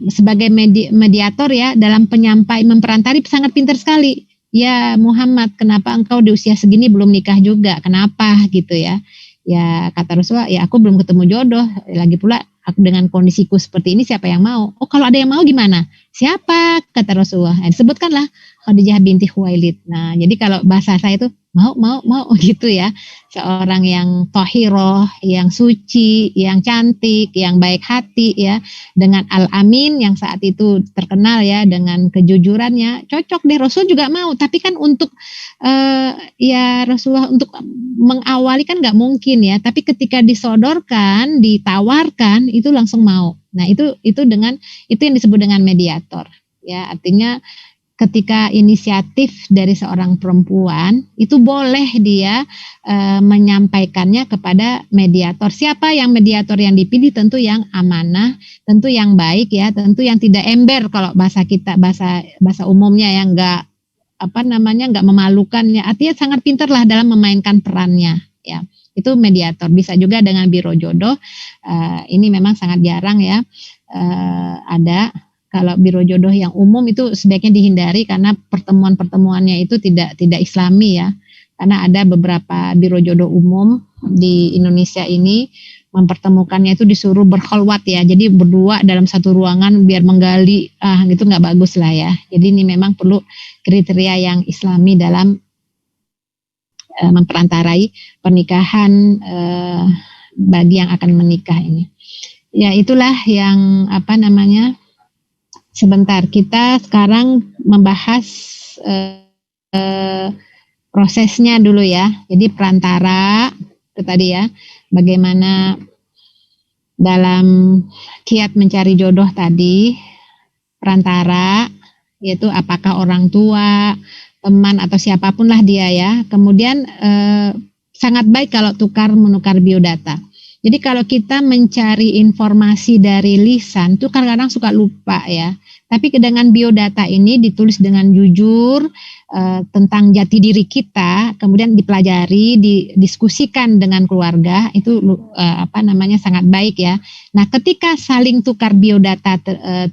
sebagai mediator ya, dalam memperantari sangat pintar sekali. ya Muhammad, kenapa engkau di usia segini belum nikah juga, kenapa gitu ya. Ya kata Rasulullah, ya aku belum ketemu jodoh, lagi pula aku dengan kondisiku seperti ini siapa yang mau? Oh kalau ada yang mau gimana? Siapa? Kata Rasulullah. Disebutkanlah Khadijah binti Khuwailid. Nah jadi kalau bahasa saya itu mau gitu ya. Seorang yang tohiroh, yang suci, yang cantik, yang baik hati ya. Dengan Al-Amin yang saat itu terkenal ya dengan kejujurannya. Cocok deh, Rasul juga mau. Tapi kan untuk ya Rasulullah untuk mengawali kan nggak mungkin ya. Tapi ketika disodorkan, ditawarkan itu langsung mau. Nah itu yang disebut dengan mediator. Ya artinya ketika inisiatif dari seorang perempuan itu boleh dia menyampaikannya kepada mediator. Siapa yang mediator yang dipilih? Tentu yang amanah, tentu yang baik ya, tentu yang tidak ember kalau bahasa kita bahasa umumnya yang enggak enggak memalukan ya. Artinya sangat pintar lah dalam memainkan perannya ya. Itu mediator. Bisa juga dengan biro jodoh. Ini memang sangat jarang ya ada. Kalau biro jodoh yang umum itu sebaiknya dihindari karena pertemuan-pertemuannya itu tidak islami ya. Karena ada beberapa biro jodoh umum di Indonesia ini mempertemukannya itu disuruh berkholwat ya. Jadi berdua dalam satu ruangan biar menggali, gitu nggak bagus lah ya. Jadi ini memang perlu kriteria yang islami dalam memperantarai pernikahan bagi yang akan menikah ini. Ya itulah yang sebentar, kita sekarang membahas prosesnya dulu ya. Jadi perantara itu tadi ya, bagaimana dalam kiat mencari jodoh tadi, perantara yaitu apakah orang tua, teman atau siapapun lah dia ya. Kemudian sangat baik kalau tukar menukar biodata. Jadi kalau kita mencari informasi dari lisan itu kadang-kadang suka lupa ya. Tapi dengan biodata ini ditulis dengan jujur tentang jati diri kita, kemudian dipelajari, didiskusikan dengan keluarga, itu sangat baik ya. Nah, ketika saling tukar biodata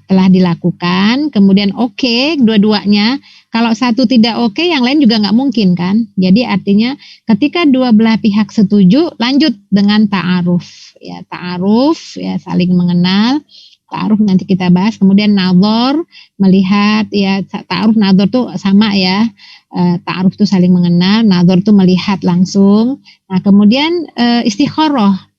telah dilakukan, kemudian oke, dua-duanya, kalau satu tidak oke, yang lain juga nggak mungkin kan. Jadi artinya ketika dua belah pihak setuju, lanjut dengan ta'aruf. Ya, ta'aruf, ya saling mengenal. Ta'aruf nanti kita bahas. Kemudian nazar, melihat ya, ta'aruf nazar tuh sama ya. Ta'aruf tuh saling mengenal, nazar tuh melihat langsung. Nah, kemudian istikharah.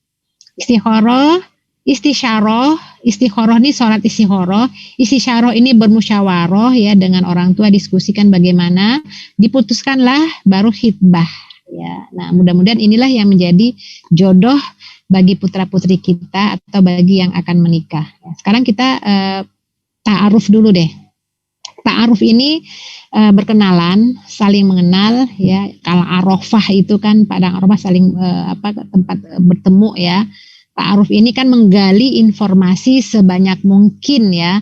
Istikharah ini sholat istikharah. Istikharah ini bermusyawarah ya dengan orang tua, diskusikan bagaimana, diputuskanlah baru khitbah ya. Nah, mudah-mudahan inilah yang menjadi jodoh bagi putra-putri kita atau bagi yang akan menikah. Sekarang kita ta'aruf dulu deh. Ta'aruf ini berkenalan, saling mengenal ya. Kalau Arafah itu kan padang Arafah saling tempat bertemu ya. Ta'aruf ini kan menggali informasi sebanyak mungkin ya,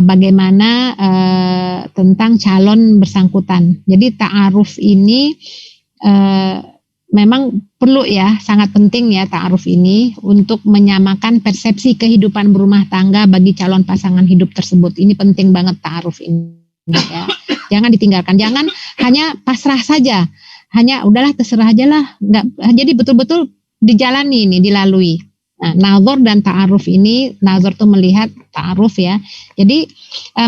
bagaimana tentang calon bersangkutan. Jadi ta'aruf ini memang perlu ya, sangat penting ya ta'aruf ini untuk menyamakan persepsi kehidupan berumah tangga bagi calon pasangan hidup tersebut. Ini penting banget ta'aruf ini ya. Jangan ditinggalkan, jangan hanya pasrah saja, hanya udahlah terserah aja lah. Jadi betul-betul dijalani ini, dilalui. Nah, nazar dan ta'aruf ini, nazar tuh melihat, ta'aruf ya. Jadi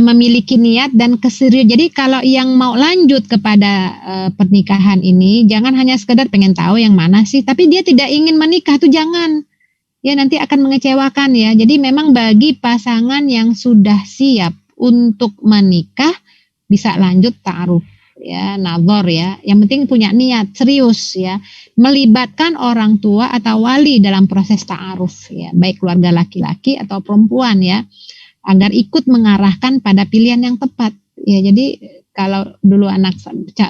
memiliki niat dan keseriusan. Jadi kalau yang mau lanjut kepada pernikahan ini, jangan hanya sekedar pengen tahu yang mana sih, tapi dia tidak ingin menikah tuh jangan. Ya nanti akan mengecewakan ya. Jadi memang bagi pasangan yang sudah siap untuk menikah bisa lanjut ta'aruf. Ya, nazar ya. Yang penting punya niat serius ya, melibatkan orang tua atau wali dalam proses ta'aruf ya, baik keluarga laki-laki atau perempuan ya, agar ikut mengarahkan pada pilihan yang tepat ya. Jadi kalau dulu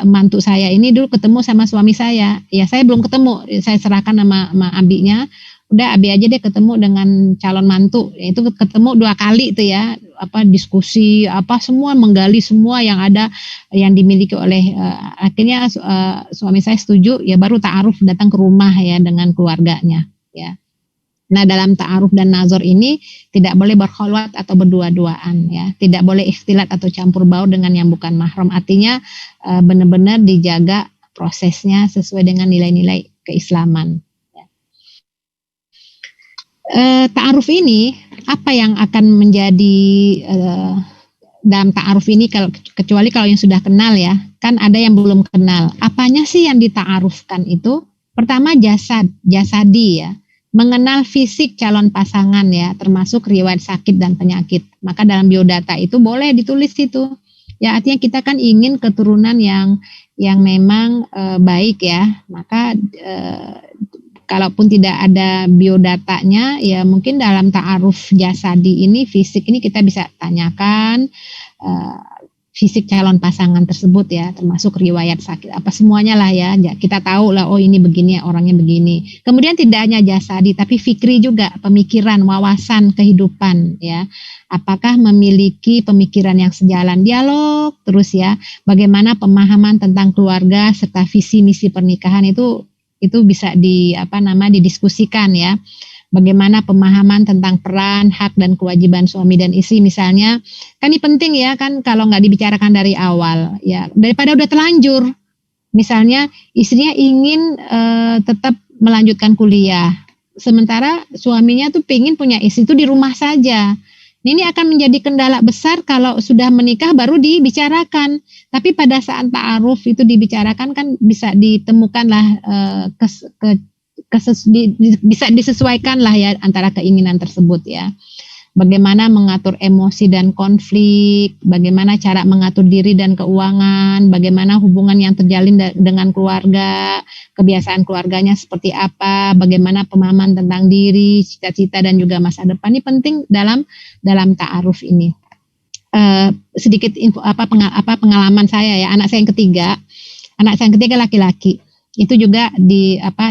mantu saya ini dulu ketemu sama suami saya, ya saya belum ketemu, saya serahkan sama abinya. Udah abi aja deh ketemu dengan calon mantu, itu ketemu 2 kali itu ya, diskusi semua, menggali semua yang ada yang dimiliki oleh akhirnya suami saya setuju ya, baru ta'aruf datang ke rumah ya dengan keluarganya ya. Nah, dalam ta'aruf dan nazar ini tidak boleh berkholwat atau berdua-duaan ya. Tidak boleh ikhtilat atau campur baur dengan yang bukan mahram. Artinya benar-benar dijaga prosesnya sesuai dengan nilai-nilai keislaman. Ta'aruf ini apa yang akan menjadi dalam ta'aruf ini, kecuali kalau yang sudah kenal ya, kan ada yang belum kenal. Apanya sih yang dita'arufkan itu? Pertama jasadi ya. Mengenal fisik calon pasangan ya, termasuk riwayat sakit dan penyakit. Maka dalam biodata itu boleh ditulis itu. Ya, artinya kita kan ingin keturunan yang memang baik ya. Maka kalaupun tidak ada biodatanya, ya mungkin dalam ta'aruf jasadi ini, fisik ini kita bisa tanyakan fisik calon pasangan tersebut ya, termasuk riwayat sakit apa semuanya lah ya, kita tahu lah, oh ini begini, orangnya begini. Kemudian tidak hanya jasadi tapi fikri juga, pemikiran, wawasan kehidupan ya, apakah memiliki pemikiran yang sejalan, dialog terus ya, bagaimana pemahaman tentang keluarga serta visi misi pernikahan itu bisa didiskusikan ya. Bagaimana pemahaman tentang peran, hak, dan kewajiban suami dan istri misalnya. Kan ini penting ya, kan kalau nggak dibicarakan dari awal ya, daripada udah terlanjur. Misalnya istrinya ingin tetap melanjutkan kuliah, sementara suaminya tuh pengen punya istri itu di rumah saja. Ini akan menjadi kendala besar kalau sudah menikah baru dibicarakan. Tapi pada saat ta'aruf itu dibicarakan kan bisa ditemukanlah bisa disesuaikan lah ya antara keinginan tersebut ya. Bagaimana mengatur emosi dan konflik, bagaimana cara mengatur diri dan keuangan, bagaimana hubungan yang terjalin dengan keluarga, kebiasaan keluarganya seperti apa, bagaimana pemahaman tentang diri, cita-cita dan juga masa depan. Ini penting dalam ta'aruf ini. Sedikit info pengalaman saya ya, anak saya yang ketiga laki-laki. Itu juga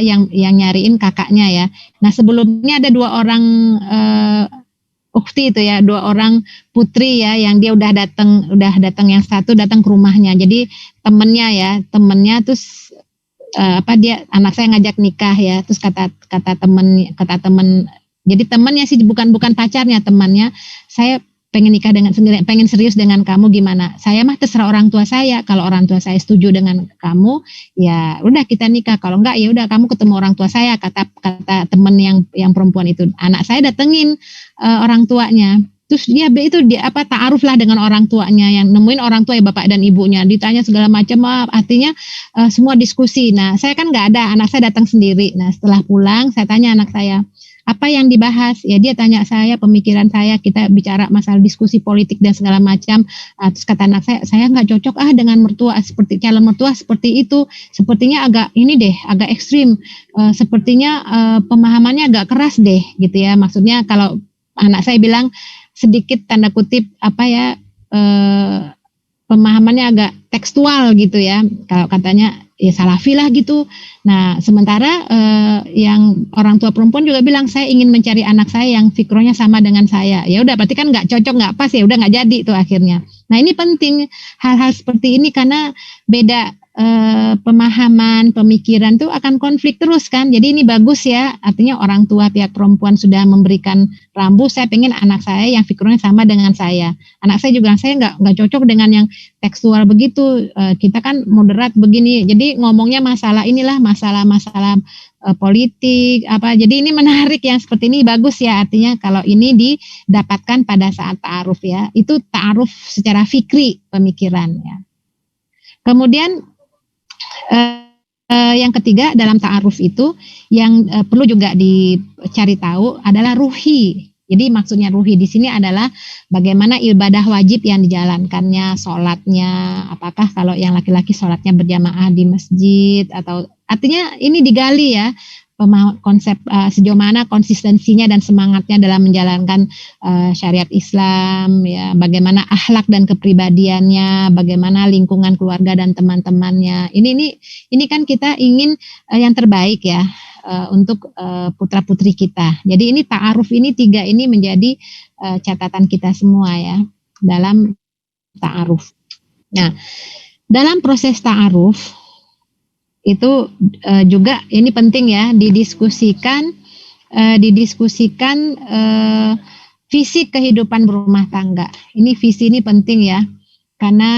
yang nyariin kakaknya ya. Nah, sebelumnya ada 2 orang ukhti itu ya, 2 orang putri ya, yang dia udah datang yang satu datang ke rumahnya. Jadi temennya terus dia anak saya ngajak nikah ya, terus kata temen, jadi temennya sih bukan pacarnya, temannya, saya pengen nikah dengan sendiri, pengen serius dengan kamu, gimana? Saya mah terserah orang tua saya. Kalau orang tua saya setuju dengan kamu, ya udah kita nikah. Kalau enggak, ya udah kamu ketemu orang tua saya. Kata teman yang perempuan itu. Anak saya datengin orang tuanya. Terus dia ta'aruf lah dengan orang tuanya, yang nemuin orang tua ya, bapak dan ibunya. Ditanya segala macam, artinya semua diskusi. Nah, saya kan nggak ada, anak saya datang sendiri. Nah, setelah pulang, saya tanya anak saya, apa yang dibahas? Ya dia tanya saya, pemikiran saya, kita bicara masalah diskusi politik dan segala macam. Terus kata anak saya nggak cocok dengan calon mertua seperti itu. Sepertinya agak ekstrim. Sepertinya pemahamannya agak keras deh, gitu ya. Maksudnya kalau anak saya bilang sedikit tanda kutip pemahamannya agak tekstual gitu ya. Kalau katanya ya salafi lah gitu. Nah, sementara yang orang tua perempuan juga bilang, saya ingin mencari anak saya yang fikrohnya sama dengan saya. Ya udah, berarti kan nggak cocok, nggak pas, ya udah nggak jadi tuh akhirnya. Nah, ini penting hal-hal seperti ini karena beda pemahaman, pemikiran tuh akan konflik terus kan. Jadi ini bagus ya, artinya orang tua pihak perempuan sudah memberikan rambu, saya pengen anak saya yang fikirnya sama dengan saya. Anak saya juga, saya nggak cocok dengan yang tekstual begitu, kita kan moderat begini. Jadi ngomongnya masalah politik apa. Jadi ini menarik yang seperti ini, bagus ya, artinya kalau ini didapatkan pada saat ta'aruf ya. Itu ta'aruf secara fikri, pemikiran ya. Kemudian yang ketiga dalam ta'aruf itu yang perlu juga dicari tahu adalah ruhi. Jadi maksudnya ruhi di sini adalah bagaimana ibadah wajib yang dijalankannya, sholatnya, apakah kalau yang laki-laki sholatnya berjamaah di masjid, atau artinya ini digali ya konsep sejauh mana konsistensinya dan semangatnya dalam menjalankan syariat Islam ya, bagaimana akhlak dan kepribadiannya, bagaimana lingkungan keluarga dan teman-temannya. Ini kan kita ingin yang terbaik ya untuk putra-putri kita. Jadi ini ta'aruf ini 3 ini menjadi catatan kita semua ya dalam ta'aruf. Nah, dalam proses ta'aruf itu juga ini penting ya didiskusikan didiskusikan visi kehidupan berumah tangga. Ini visi ini penting ya, karena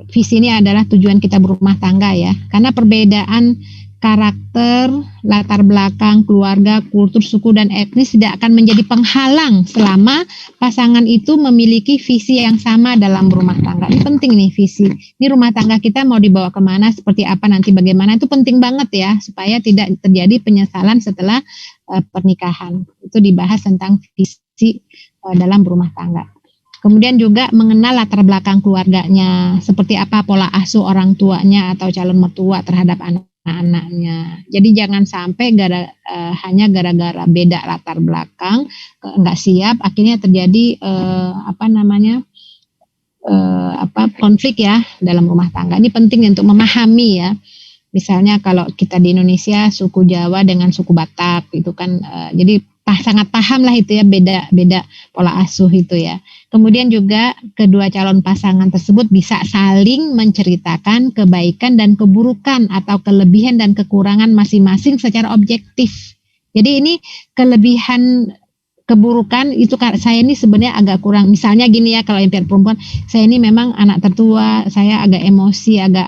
visi ini adalah tujuan kita berumah tangga ya. Karena perbedaan karakter, latar belakang, keluarga, kultur, suku, dan etnis tidak akan menjadi penghalang selama pasangan itu memiliki visi yang sama dalam berumah tangga. Ini penting nih visi. Ini rumah tangga kita mau dibawa kemana, seperti apa nanti, bagaimana, itu penting banget ya, supaya tidak terjadi penyesalan setelah pernikahan. Itu dibahas tentang visi dalam berumah tangga. Kemudian juga mengenal latar belakang keluarganya, seperti apa pola asuh orang tuanya atau calon mertua terhadap anak-anaknya. Jadi jangan sampai hanya gara-gara beda latar belakang, nggak siap, akhirnya terjadi konflik ya dalam rumah tangga. Ini penting untuk memahami ya. Misalnya kalau kita di Indonesia suku Jawa dengan suku Batak itu kan, jadi sangat paham lah itu ya, beda pola asuh itu ya. Kemudian juga kedua calon pasangan tersebut bisa saling menceritakan kebaikan dan keburukan atau kelebihan dan kekurangan masing-masing secara objektif. Jadi ini kelebihan keburukan itu, saya ini sebenarnya agak kurang. Misalnya gini ya, kalau yang pihak perempuan, saya ini memang anak tertua, saya agak emosi, agak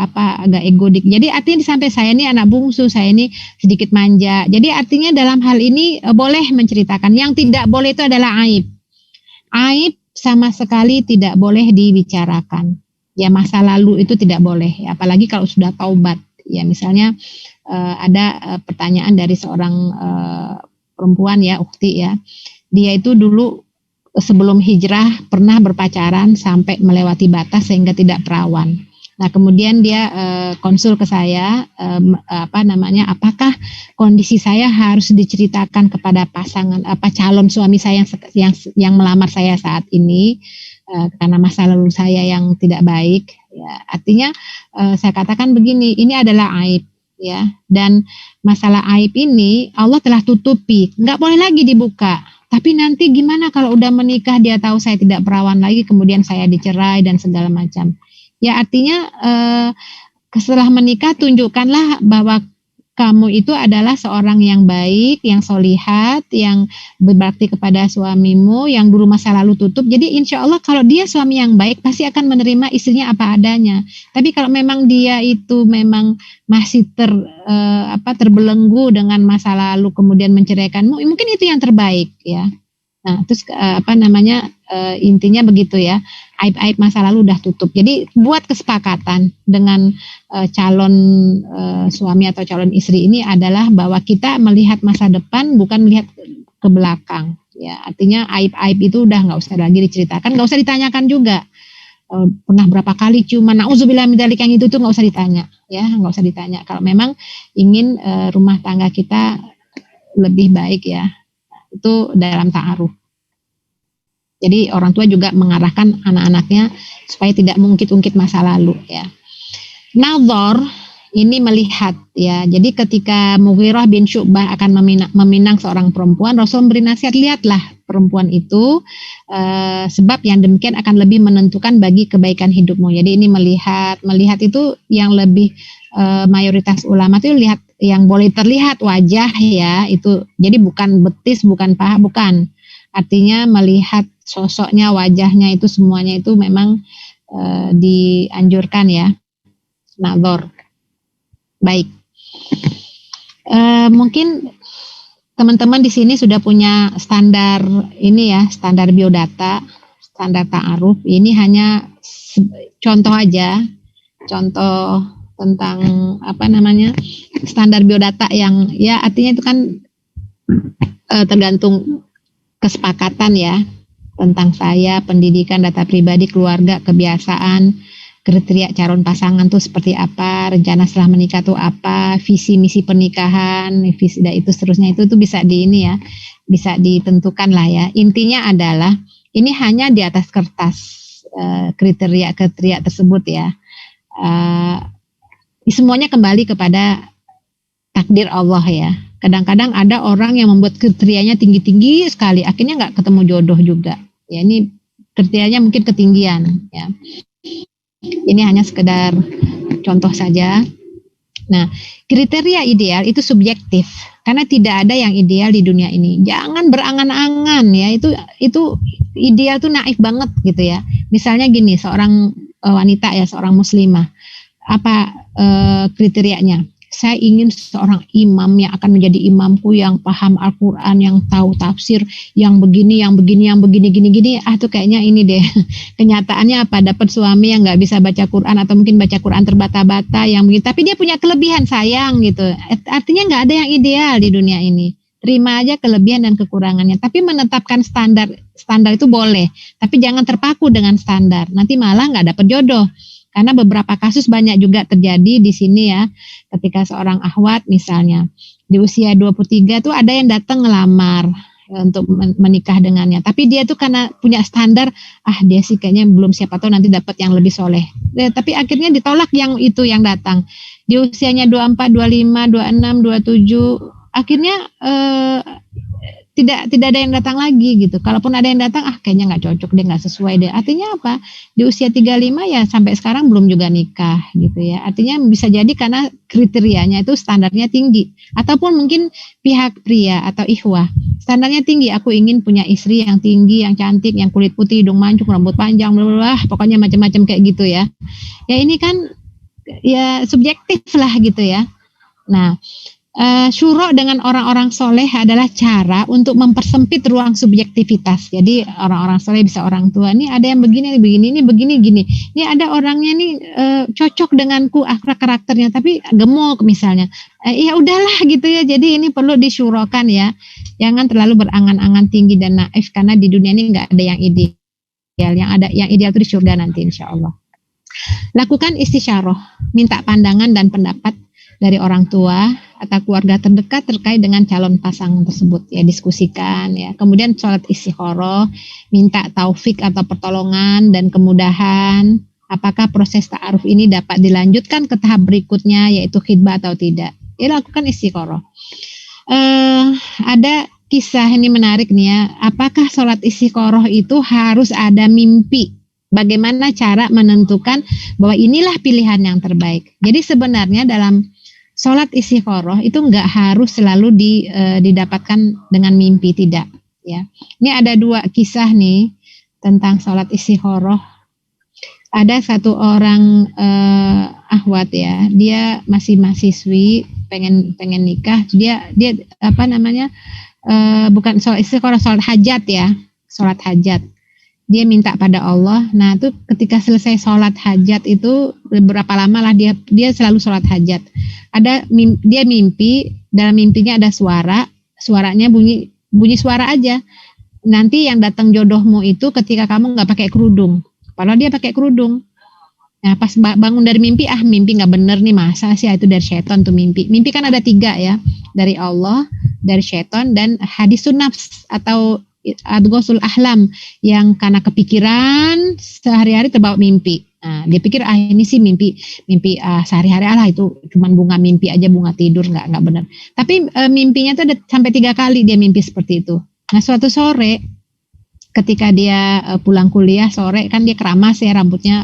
egodik. Jadi artinya sampai saya ini anak bungsu, saya ini sedikit manja. Jadi artinya dalam hal ini boleh menceritakan. Yang tidak boleh itu adalah aib. Aib sama sekali tidak boleh dibicarakan. Ya, masa lalu itu tidak boleh. Ya, apalagi kalau sudah taubat. Ya, misalnya ada pertanyaan dari seorang perempuan ya, ukhti ya. Dia itu dulu sebelum hijrah pernah berpacaran sampai melewati batas sehingga tidak perawan. Nah, kemudian dia konsul ke saya, apakah kondisi saya harus diceritakan kepada pasangan calon suami saya yang melamar saya saat ini karena masa lalu saya yang tidak baik. Ya, artinya saya katakan begini, ini adalah aib ya, dan masalah aib ini Allah telah tutupi, nggak boleh lagi dibuka. Tapi nanti gimana kalau udah menikah dia tahu saya tidak perawan lagi, kemudian saya dicerai dan segala macam. Ya artinya setelah menikah tunjukkanlah bahwa kamu itu adalah seorang yang baik, yang solihat, yang berbakti kepada suamimu, yang dulu masa lalu tutup. Jadi insya Allah kalau dia suami yang baik pasti akan menerima istrinya apa adanya. Tapi kalau memang dia itu memang masih terbelenggu dengan masa lalu kemudian menceraikanmu, mungkin itu yang terbaik ya. Nah, terus intinya begitu ya, aib-aib masa lalu udah tutup. Jadi buat kesepakatan dengan calon suami atau calon istri ini adalah bahwa kita melihat masa depan, bukan melihat ke belakang. Ya, artinya aib-aib itu udah nggak usah lagi diceritakan, nggak usah ditanyakan juga. Pernah berapa kali ciuman, nauzubillah min dzalik, yang itu tuh nggak usah ditanya, ya, nggak usah ditanya. Kalau memang ingin rumah tangga kita lebih baik ya. Itu dalam ta'aruf. Jadi orang tua juga mengarahkan anak-anaknya supaya tidak mengungkit-ungkit masa lalu ya. Nadhar ini melihat ya. Jadi ketika Mughirah bin Syu'bah akan meminang seorang perempuan, Rasul memberi nasihat, lihatlah perempuan itu sebab yang demikian akan lebih menentukan bagi kebaikan hidupmu. Jadi ini melihat itu yang lebih mayoritas ulama itu lihat yang boleh terlihat wajah ya, itu jadi bukan betis, bukan paha, bukan, artinya melihat sosoknya, wajahnya, itu semuanya itu memang dianjurkan ya, nadhar. Baik, mungkin teman-teman di sini sudah punya standar ini ya, standar biodata, standar ta'aruf. Ini hanya contoh aja, contoh tentang standar biodata yang ya artinya itu kan tergantung kesepakatan ya, tentang saya, pendidikan, data pribadi, keluarga, kebiasaan, kriteria calon pasangan tuh seperti apa, rencana setelah menikah tuh apa, visi misi pernikahan, visi dan itu seterusnya, itu tuh bisa bisa ditentukan lah ya. Intinya adalah ini hanya di atas kertas kriteria tersebut ya. Semuanya kembali kepada takdir Allah ya. Kadang-kadang ada orang yang membuat kriterianya tinggi-tinggi sekali, akhirnya nggak ketemu jodoh juga. Ya, ini kriterianya mungkin ketinggian ya. Ini hanya sekedar contoh saja. Nah, kriteria ideal itu subjektif karena tidak ada yang ideal di dunia ini. Jangan berangan-angan ya, itu ideal tuh naif banget gitu ya. Misalnya gini, seorang wanita ya, seorang muslimah, apa kriterianya? Saya ingin seorang imam yang akan menjadi imamku, yang paham Al-Quran, yang tahu tafsir, yang begini, gini. Tuh kayaknya ini deh. Kenyataannya apa? Dapat suami yang nggak bisa baca Quran atau mungkin baca Quran terbata-bata, yang begitu. Tapi dia punya kelebihan, sayang gitu. Artinya nggak ada yang ideal di dunia ini. Terima aja kelebihan dan kekurangannya. Tapi menetapkan standar itu boleh. Tapi jangan terpaku dengan standar. Nanti malah nggak dapat jodoh. Karena beberapa kasus banyak juga terjadi di sini ya, ketika seorang akhwat misalnya di usia 23 tuh ada yang datang ngelamar untuk menikah dengannya, tapi dia tuh karena punya standar, dia sih kayaknya belum, siapa tahu nanti dapat yang lebih soleh. Tapi akhirnya ditolak yang itu yang datang di usianya 24, 25, 26, 27, akhirnya tidak ada yang datang lagi gitu. Kalaupun ada yang datang, kayaknya nggak cocok deh, nggak sesuai deh. Artinya apa? Di usia 35 ya sampai sekarang belum juga nikah gitu ya. Artinya bisa jadi karena kriterianya itu standarnya tinggi. Ataupun mungkin pihak pria atau ikhwah standarnya tinggi. Aku ingin punya istri yang tinggi, yang cantik, yang kulit putih, hidung mancung, rambut panjang, pokoknya macam-macam kayak gitu ya. Ya ini kan ya subjektif lah gitu ya. Nah, syuro dengan orang-orang soleh adalah cara untuk mempersempit ruang subjektivitas. Jadi orang-orang soleh bisa orang tua, nih ada yang begini, ini begini, gini. Ini ada orangnya nih cocok denganku akhlak karakternya, tapi gemuk misalnya. Ya udahlah gitu ya. Jadi ini perlu disyurokan ya. Jangan terlalu berangan-angan tinggi dan naif, karena di dunia ini nggak ada yang ideal. Yang ideal itu di surga nanti insya Allah. Lakukan istisyarah, minta pandangan dan pendapat dari orang tua atau keluarga terdekat terkait dengan calon pasangan tersebut, ya diskusikan ya. Kemudian sholat istikharah, minta taufik atau pertolongan dan kemudahan apakah proses ta'aruf ini dapat dilanjutkan ke tahap berikutnya, yaitu khitbah atau tidak. Ya, lakukan istikharah. Ada kisah ini menarik nih ya, apakah sholat istikharah itu harus ada mimpi? Bagaimana cara menentukan bahwa inilah pilihan yang terbaik? Jadi sebenarnya dalam sholat istikharah itu nggak harus selalu didapatkan dengan mimpi, tidak ya. Ini ada dua kisah nih tentang sholat istikharah. Ada satu orang akhwat ya, dia masih mahasiswi, pengen nikah. Dia bukan sholat istikharah, sholat hajat ya, sholat hajat. Dia minta pada Allah. Nah itu ketika selesai sholat hajat itu berapa lama lah dia selalu sholat hajat. Dia mimpi, dalam mimpinya ada suaranya bunyi suara aja. Nanti yang datang jodohmu itu ketika kamu nggak pakai kerudung. Padahal dia pakai kerudung. Nah pas bangun dari mimpi, mimpi nggak bener nih, masa sih, itu dari setan tuh mimpi. Mimpi kan ada 3 ya, dari Allah, dari setan, dan hadisun nafs atau adghosul ahlam, yang karena kepikiran sehari-hari terbawa mimpi. Nah, dia pikir ini sih mimpi sehari-hari, itu cuman bunga mimpi aja, bunga tidur, nggak benar. Tapi mimpinya tuh ada sampai 3 kali dia mimpi seperti itu. Nah, suatu sore ketika dia pulang kuliah sore, kan dia keramas ya rambutnya,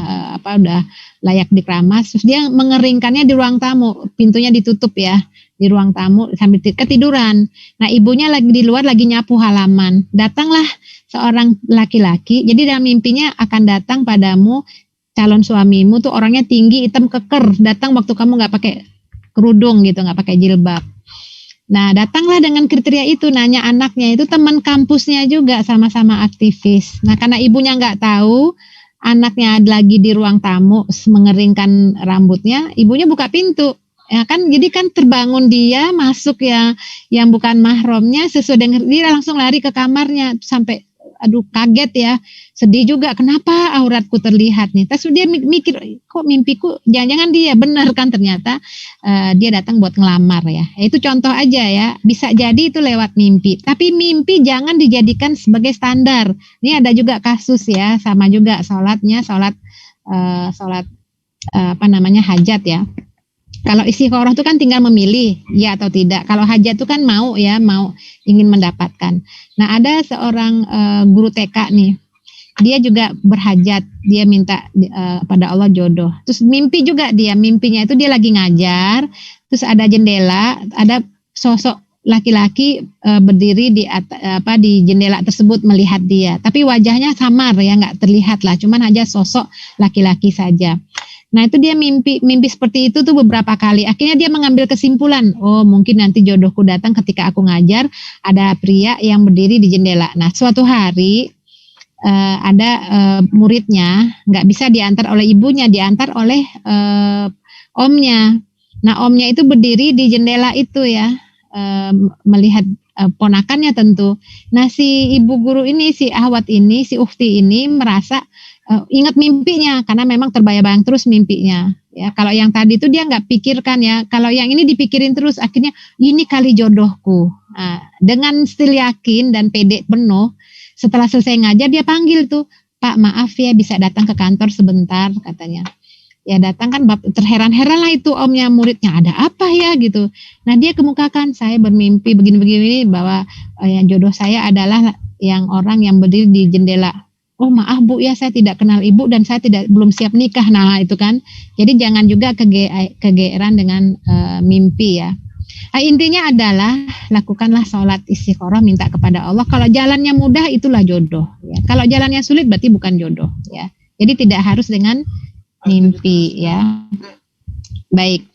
udah layak dikeramas, terus dia mengeringkannya di ruang tamu, pintunya ditutup ya, di ruang tamu sambil ketiduran. Nah ibunya lagi di luar lagi nyapu halaman. Datanglah seorang laki-laki. Jadi dalam mimpinya akan datang padamu calon suamimu tuh orangnya tinggi, hitam, keker. Datang waktu kamu nggak pakai kerudung gitu, nggak pakai jilbab. Nah datanglah dengan kriteria itu, nanya anaknya, itu teman kampusnya juga, sama-sama aktivis. Nah karena ibunya nggak tahu anaknya lagi di ruang tamu mengeringkan rambutnya, ibunya buka pintu. Ya kan, jadi kan terbangun dia masuk ya yang bukan mahramnya, sesuai dengan dia langsung lari ke kamarnya sampai kaget ya, sedih juga, kenapa auratku terlihat nih. Terus dia mikir, kok mimpiku, jangan-jangan dia benar kan, ternyata dia datang buat ngelamar ya. Itu contoh aja ya, bisa jadi itu lewat mimpi. Tapi mimpi jangan dijadikan sebagai standar. Ini ada juga kasus ya, sama juga sholat hajat ya. Kalau istikharah itu kan tinggal memilih ya atau tidak. Kalau hajat itu kan mau ingin mendapatkan. Nah ada seorang guru TK nih, dia juga berhajat, dia minta pada Allah jodoh. Terus mimpi juga dia, mimpinya itu dia lagi ngajar, terus ada jendela, ada sosok laki-laki berdiri di jendela tersebut melihat dia, tapi wajahnya samar ya, nggak terlihat lah, cuman aja sosok laki-laki saja. Nah itu dia mimpi seperti itu tuh beberapa kali. Akhirnya dia mengambil kesimpulan, oh mungkin nanti jodohku datang ketika aku ngajar, ada pria yang berdiri di jendela. Nah suatu hari ada muridnya nggak bisa diantar oleh ibunya, diantar oleh omnya. Nah omnya itu berdiri di jendela itu ya, melihat ponakannya tentu. Nah si ibu guru ini, si ahwat ini, si ukhti ini merasa ingat mimpinya karena memang terbayang-bayang terus mimpinya. Ya kalau yang tadi itu dia nggak pikirkan ya, kalau yang ini dipikirin terus, akhirnya ini kali jodohku. Nah, dengan stil yakin dan pede penuh, setelah selesai ngajar dia panggil tuh, Pak maaf ya bisa datang ke kantor sebentar katanya. Ya datang kan terheran-heran lah itu omnya muridnya, ada apa ya gitu. Nah dia kemukakan, saya bermimpi begini-begini bahwa yang jodoh saya adalah yang orang yang berdiri di jendela. Oh maaf Bu ya, saya tidak kenal ibu dan saya belum siap nikah. Nah itu kan, jadi jangan juga kegeeran dengan mimpi ya. Intinya adalah lakukanlah sholat istikharah, minta kepada Allah. Kalau jalannya mudah itulah jodoh ya. Kalau jalannya sulit berarti bukan jodoh ya. Jadi tidak harus dengan mimpi ya. Baik.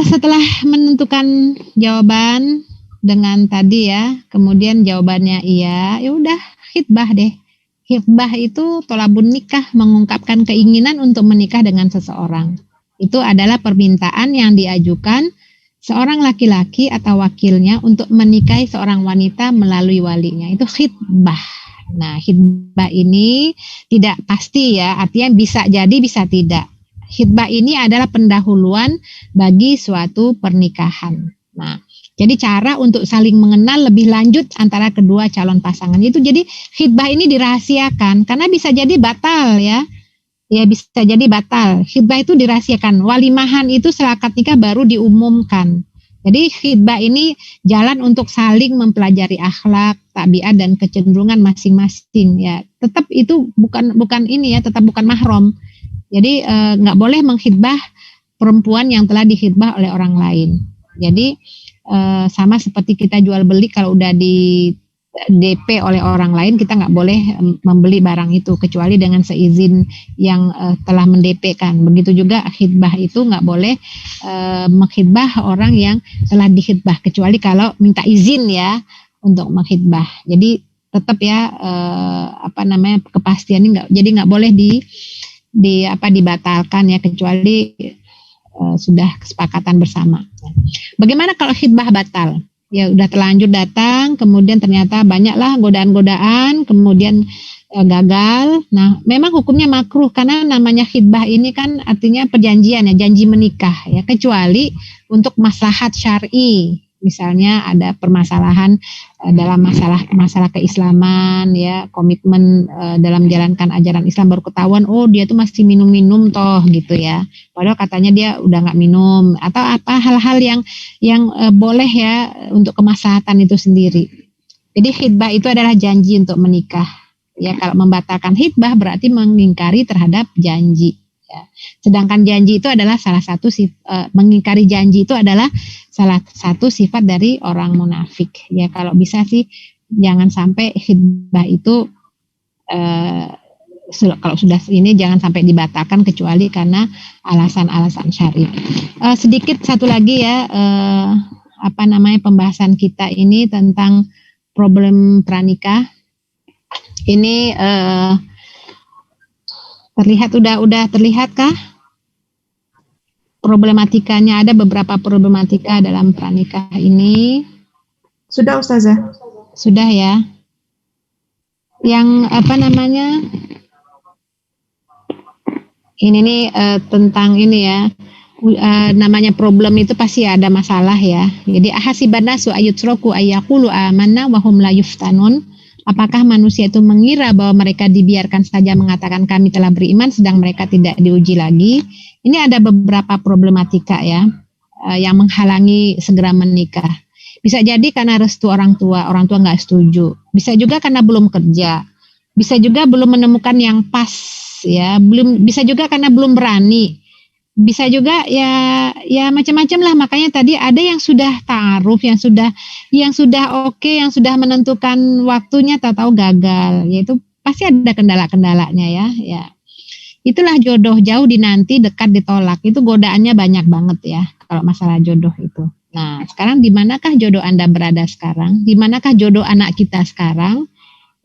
Setelah menentukan jawaban dengan tadi ya, kemudian jawabannya iya, ya udah khitbah deh. Khitbah itu tolabun nikah, mengungkapkan keinginan untuk menikah dengan seseorang. Itu adalah permintaan yang diajukan seorang laki-laki atau wakilnya untuk menikahi seorang wanita melalui walinya. Itu khitbah. Nah, khitbah ini tidak pasti ya, artinya bisa jadi bisa tidak. Khitbah ini adalah pendahuluan bagi suatu pernikahan. Nah, jadi cara untuk saling mengenal lebih lanjut antara kedua calon pasangan itu. Jadi khitbah ini dirahasiakan karena bisa jadi batal ya. Ya bisa jadi batal. Khitbah itu dirahasiakan. Walimahan itu seakad nikah baru diumumkan. Jadi khitbah ini jalan untuk saling mempelajari akhlak, tabiat dan kecenderungan masing-masing ya. Tetap itu bukan ini ya, tetap bukan mahram. Jadi nggak boleh mengkhitbah perempuan yang telah dikhitbah oleh orang lain. Jadi sama seperti kita jual beli, kalau udah di DP oleh orang lain kita nggak boleh membeli barang itu kecuali dengan seizin yang telah mendp-kan. Begitu juga khitbah itu nggak boleh mengkhitbah orang yang telah dikhitbah kecuali kalau minta izin ya untuk mengkhitbah. Jadi tetap ya kepastian ini nggak boleh dibatalkan ya kecuali sudah kesepakatan bersama. Bagaimana kalau khitbah batal? Ya udah terlanjur datang, kemudian ternyata banyaklah godaan-godaan, kemudian gagal. Nah, memang hukumnya makruh karena namanya khitbah ini kan artinya perjanjian ya, janji menikah ya, kecuali untuk maslahat syar'i. Misalnya ada permasalahan dalam masalah keislaman ya, komitmen dalam menjalankan ajaran Islam, baru ketahuan oh dia tuh masih minum toh gitu ya, padahal katanya dia udah nggak minum, atau apa hal-hal yang boleh ya untuk kemaslahatan itu sendiri. Jadi khitbah itu adalah janji untuk menikah ya. Kalau membatalkan khitbah berarti mengingkari terhadap janji ya. Sedangkan janji itu adalah salah satu mengingkari janji itu adalah salah satu sifat dari orang munafik ya. Kalau bisa sih jangan sampai khitbah itu kalau sudah ini jangan sampai dibatalkan kecuali karena alasan-alasan syar'i. Sedikit satu lagi ya, pembahasan kita ini tentang problem pranikah. Ini terlihat udah terlihatkah problematikanya? Ada beberapa problematika dalam pranikah ini. Sudah Ustazah. Sudah ya. Yang ini nih tentang ini ya. Namanya problem itu pasti ada masalah ya. Jadi ahasibannasu ayyutraku ayyaqulu amanna wa hum la yuftanun. Apakah manusia itu mengira bahwa mereka dibiarkan saja mengatakan kami telah beriman sedang mereka tidak diuji lagi? Ini ada beberapa problematika ya yang menghalangi segera menikah. Bisa jadi karena restu orang tua nggak setuju. Bisa juga karena belum kerja. Bisa juga belum menemukan yang pas ya. Bisa juga karena belum berani. bisa juga ya macam-macam lah. Makanya tadi ada yang sudah ta'aruf, yang sudah oke, yang sudah menentukan waktunya, tahu-tahu gagal. Yaitu pasti ada kendala-kendalanya ya. Itulah jodoh, jauh dinanti, dekat ditolak. Itu godaannya banyak banget ya kalau masalah jodoh itu. Nah, sekarang di manakah jodoh Anda berada sekarang? Di manakah jodoh anak kita sekarang?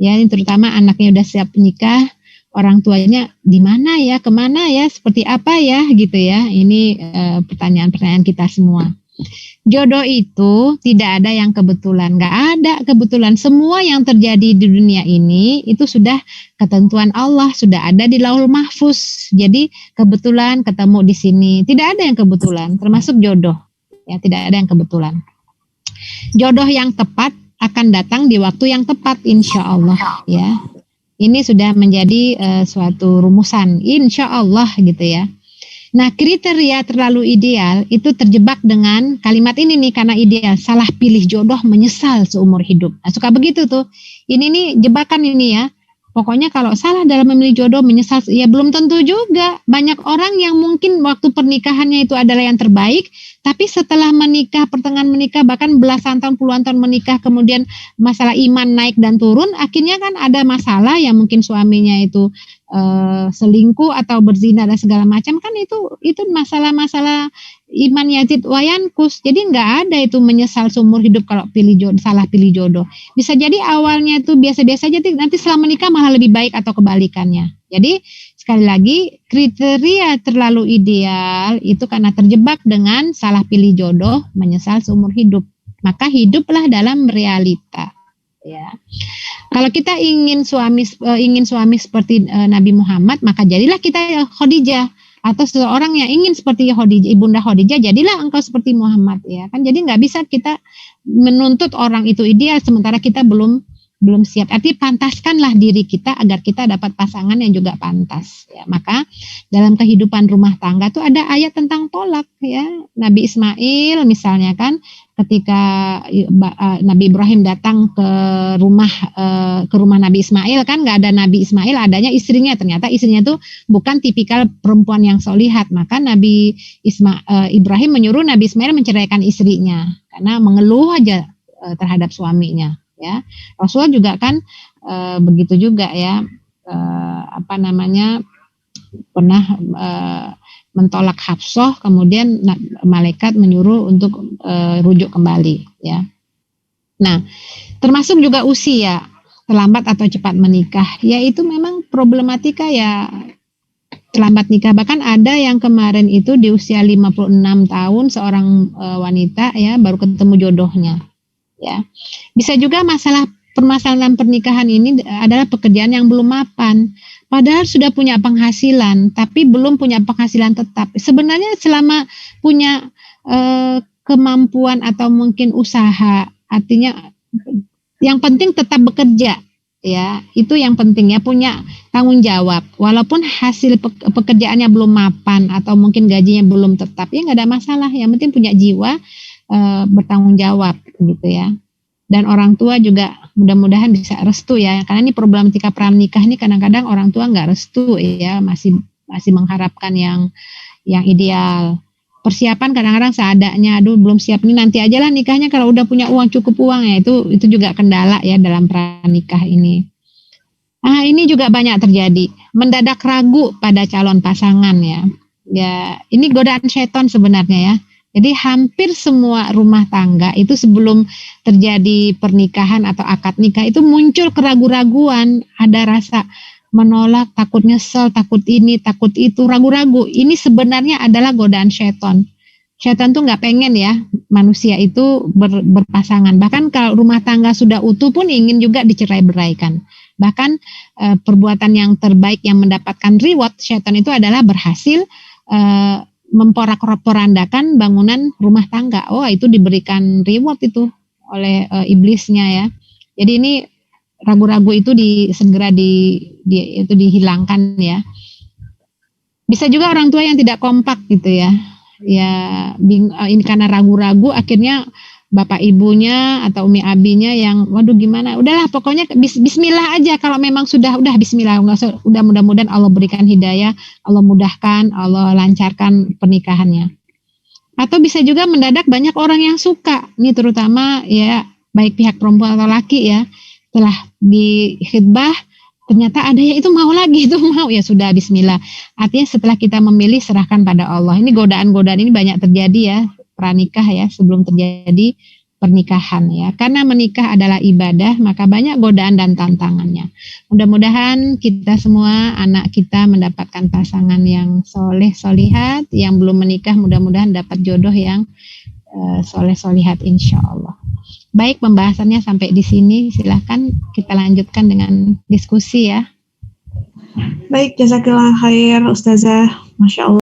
Ya, ini terutama anaknya udah siap nikah, orang tuanya di mana ya, kemana ya, seperti apa ya, gitu ya. Ini pertanyaan-pertanyaan kita semua. Jodoh itu tidak ada yang kebetulan, nggak ada kebetulan. Semua yang terjadi di dunia ini itu sudah ketentuan Allah, sudah ada di Lauhul Mahfuz. Jadi kebetulan ketemu di sini, tidak ada yang kebetulan, termasuk jodoh. Ya, tidak ada yang kebetulan. Jodoh yang tepat akan datang di waktu yang tepat, insya Allah ya. Ini sudah menjadi suatu rumusan, insya Allah gitu ya. Nah, kriteria terlalu ideal itu terjebak dengan kalimat ini nih, karena ideal, salah pilih jodoh menyesal seumur hidup. Nah, suka begitu tuh. Ini nih jebakan ini ya. Pokoknya kalau salah dalam memilih jodoh menyesal, ya belum tentu juga. Banyak orang yang mungkin waktu pernikahannya itu adalah yang terbaik, tapi setelah menikah, pertengahan menikah, bahkan belasan tahun, puluhan tahun menikah, kemudian masalah iman naik dan turun, akhirnya kan ada masalah yang mungkin suaminya itu selingkuh atau berzina dan segala macam, kan itu masalah-masalah iman yazid wayankus. Jadi nggak ada itu menyesal seumur hidup kalau salah pilih jodoh. Bisa jadi awalnya itu biasa-biasa aja, nanti setelah menikah malah lebih baik atau kebalikannya. Jadi sekali lagi, kriteria terlalu ideal itu karena terjebak dengan salah pilih jodoh, menyesal seumur hidup. Maka hiduplah dalam realita. Ya, kalau kita ingin suami seperti Nabi Muhammad, maka jadilah kita Khadijah. Atau seseorang yang ingin seperti Khadijah, Ibunda Khadijah, jadilah engkau seperti Muhammad ya kan. Jadi nggak bisa kita menuntut orang itu ideal sementara kita belum siap. Artinya pantaskanlah diri kita agar kita dapat pasangan yang juga pantas ya. Maka dalam kehidupan rumah tangga tuh ada ayat tentang tolak ya. Nabi Ismail misalnya kan, ketika Nabi Ibrahim datang ke rumah Nabi Ismail kan, nggak ada Nabi Ismail, adanya istrinya. Ternyata istrinya tuh bukan tipikal perempuan yang solihat. Maka Nabi Ibrahim menyuruh Nabi Ismail menceraikan istrinya karena mengeluh aja terhadap suaminya. Ya, Rasulullah juga kan begitu juga ya, pernah mentolak Hafsah, kemudian malaikat menyuruh untuk rujuk kembali ya. Nah, termasuk juga usia, terlambat atau cepat menikah, ya itu memang problematika ya, terlambat nikah. Bahkan ada yang kemarin itu di usia 56 tahun seorang wanita ya baru ketemu jodohnya. Ya, bisa juga permasalahan pernikahan ini adalah pekerjaan yang belum mapan. Padahal sudah punya penghasilan, tapi belum punya penghasilan tetap. Sebenarnya selama punya kemampuan atau mungkin usaha, artinya yang penting tetap bekerja. Ya, itu yang penting ya, punya tanggung jawab. Walaupun hasil pekerjaannya belum mapan atau mungkin gajinya belum tetap, ya nggak ada masalah. Yang penting punya jiwa bertanggung jawab gitu ya. Dan orang tua juga mudah-mudahan bisa restu ya, karena ini problematika pranikah ini kadang-kadang orang tua nggak restu ya, masih mengharapkan yang ideal. Persiapan kadang-kadang seadanya, aduh belum siap nih, nanti aja lah nikahnya kalau udah punya uang, cukup uang ya. Itu juga kendala ya dalam pranikah ini. Ini juga banyak terjadi, mendadak ragu pada calon pasangan ya. Ya, ini godaan setan sebenarnya ya. Jadi hampir semua rumah tangga itu sebelum terjadi pernikahan atau akad nikah itu muncul keraguan-raguan, ada rasa menolak, takut nyesel, takut ini, takut itu, ragu-ragu. Ini sebenarnya adalah godaan setan. Setan tuh nggak pengen ya manusia itu berpasangan. Bahkan kalau rumah tangga sudah utuh pun ingin juga dicerai-beraikan. Bahkan perbuatan yang terbaik yang mendapatkan reward setan itu adalah berhasil memporak-porandakan bangunan rumah tangga. Oh, itu diberikan reward itu oleh iblisnya ya. Jadi ini ragu-ragu itu segera dihilangkan ya. Bisa juga orang tua yang tidak kompak gitu ya. Ya, ini karena ragu-ragu akhirnya bapak ibunya atau umi abinya yang waduh gimana, udahlah pokoknya bismillah aja, kalau memang udah bismillah, udah mudah-mudahan Allah berikan hidayah, Allah mudahkan, Allah lancarkan pernikahannya. Atau bisa juga mendadak banyak orang yang suka, ini terutama ya baik pihak perempuan atau laki ya, setelah di khidbah ternyata ada yang itu mau lagi, itu mau, ya sudah bismillah. Artinya setelah kita memilih serahkan pada Allah. Ini godaan-godaan ini banyak terjadi ya pranikah ya, sebelum terjadi pernikahan ya. Karena menikah adalah ibadah, maka banyak godaan dan tantangannya. Mudah-mudahan kita semua, anak kita mendapatkan pasangan yang soleh solihat, yang belum menikah mudah-mudahan dapat jodoh yang soleh solihat insya Allah. Baik, pembahasannya sampai di sini. Silahkan kita lanjutkan dengan diskusi ya. Baik, jazakillah khair Ustazah. Masya Allah.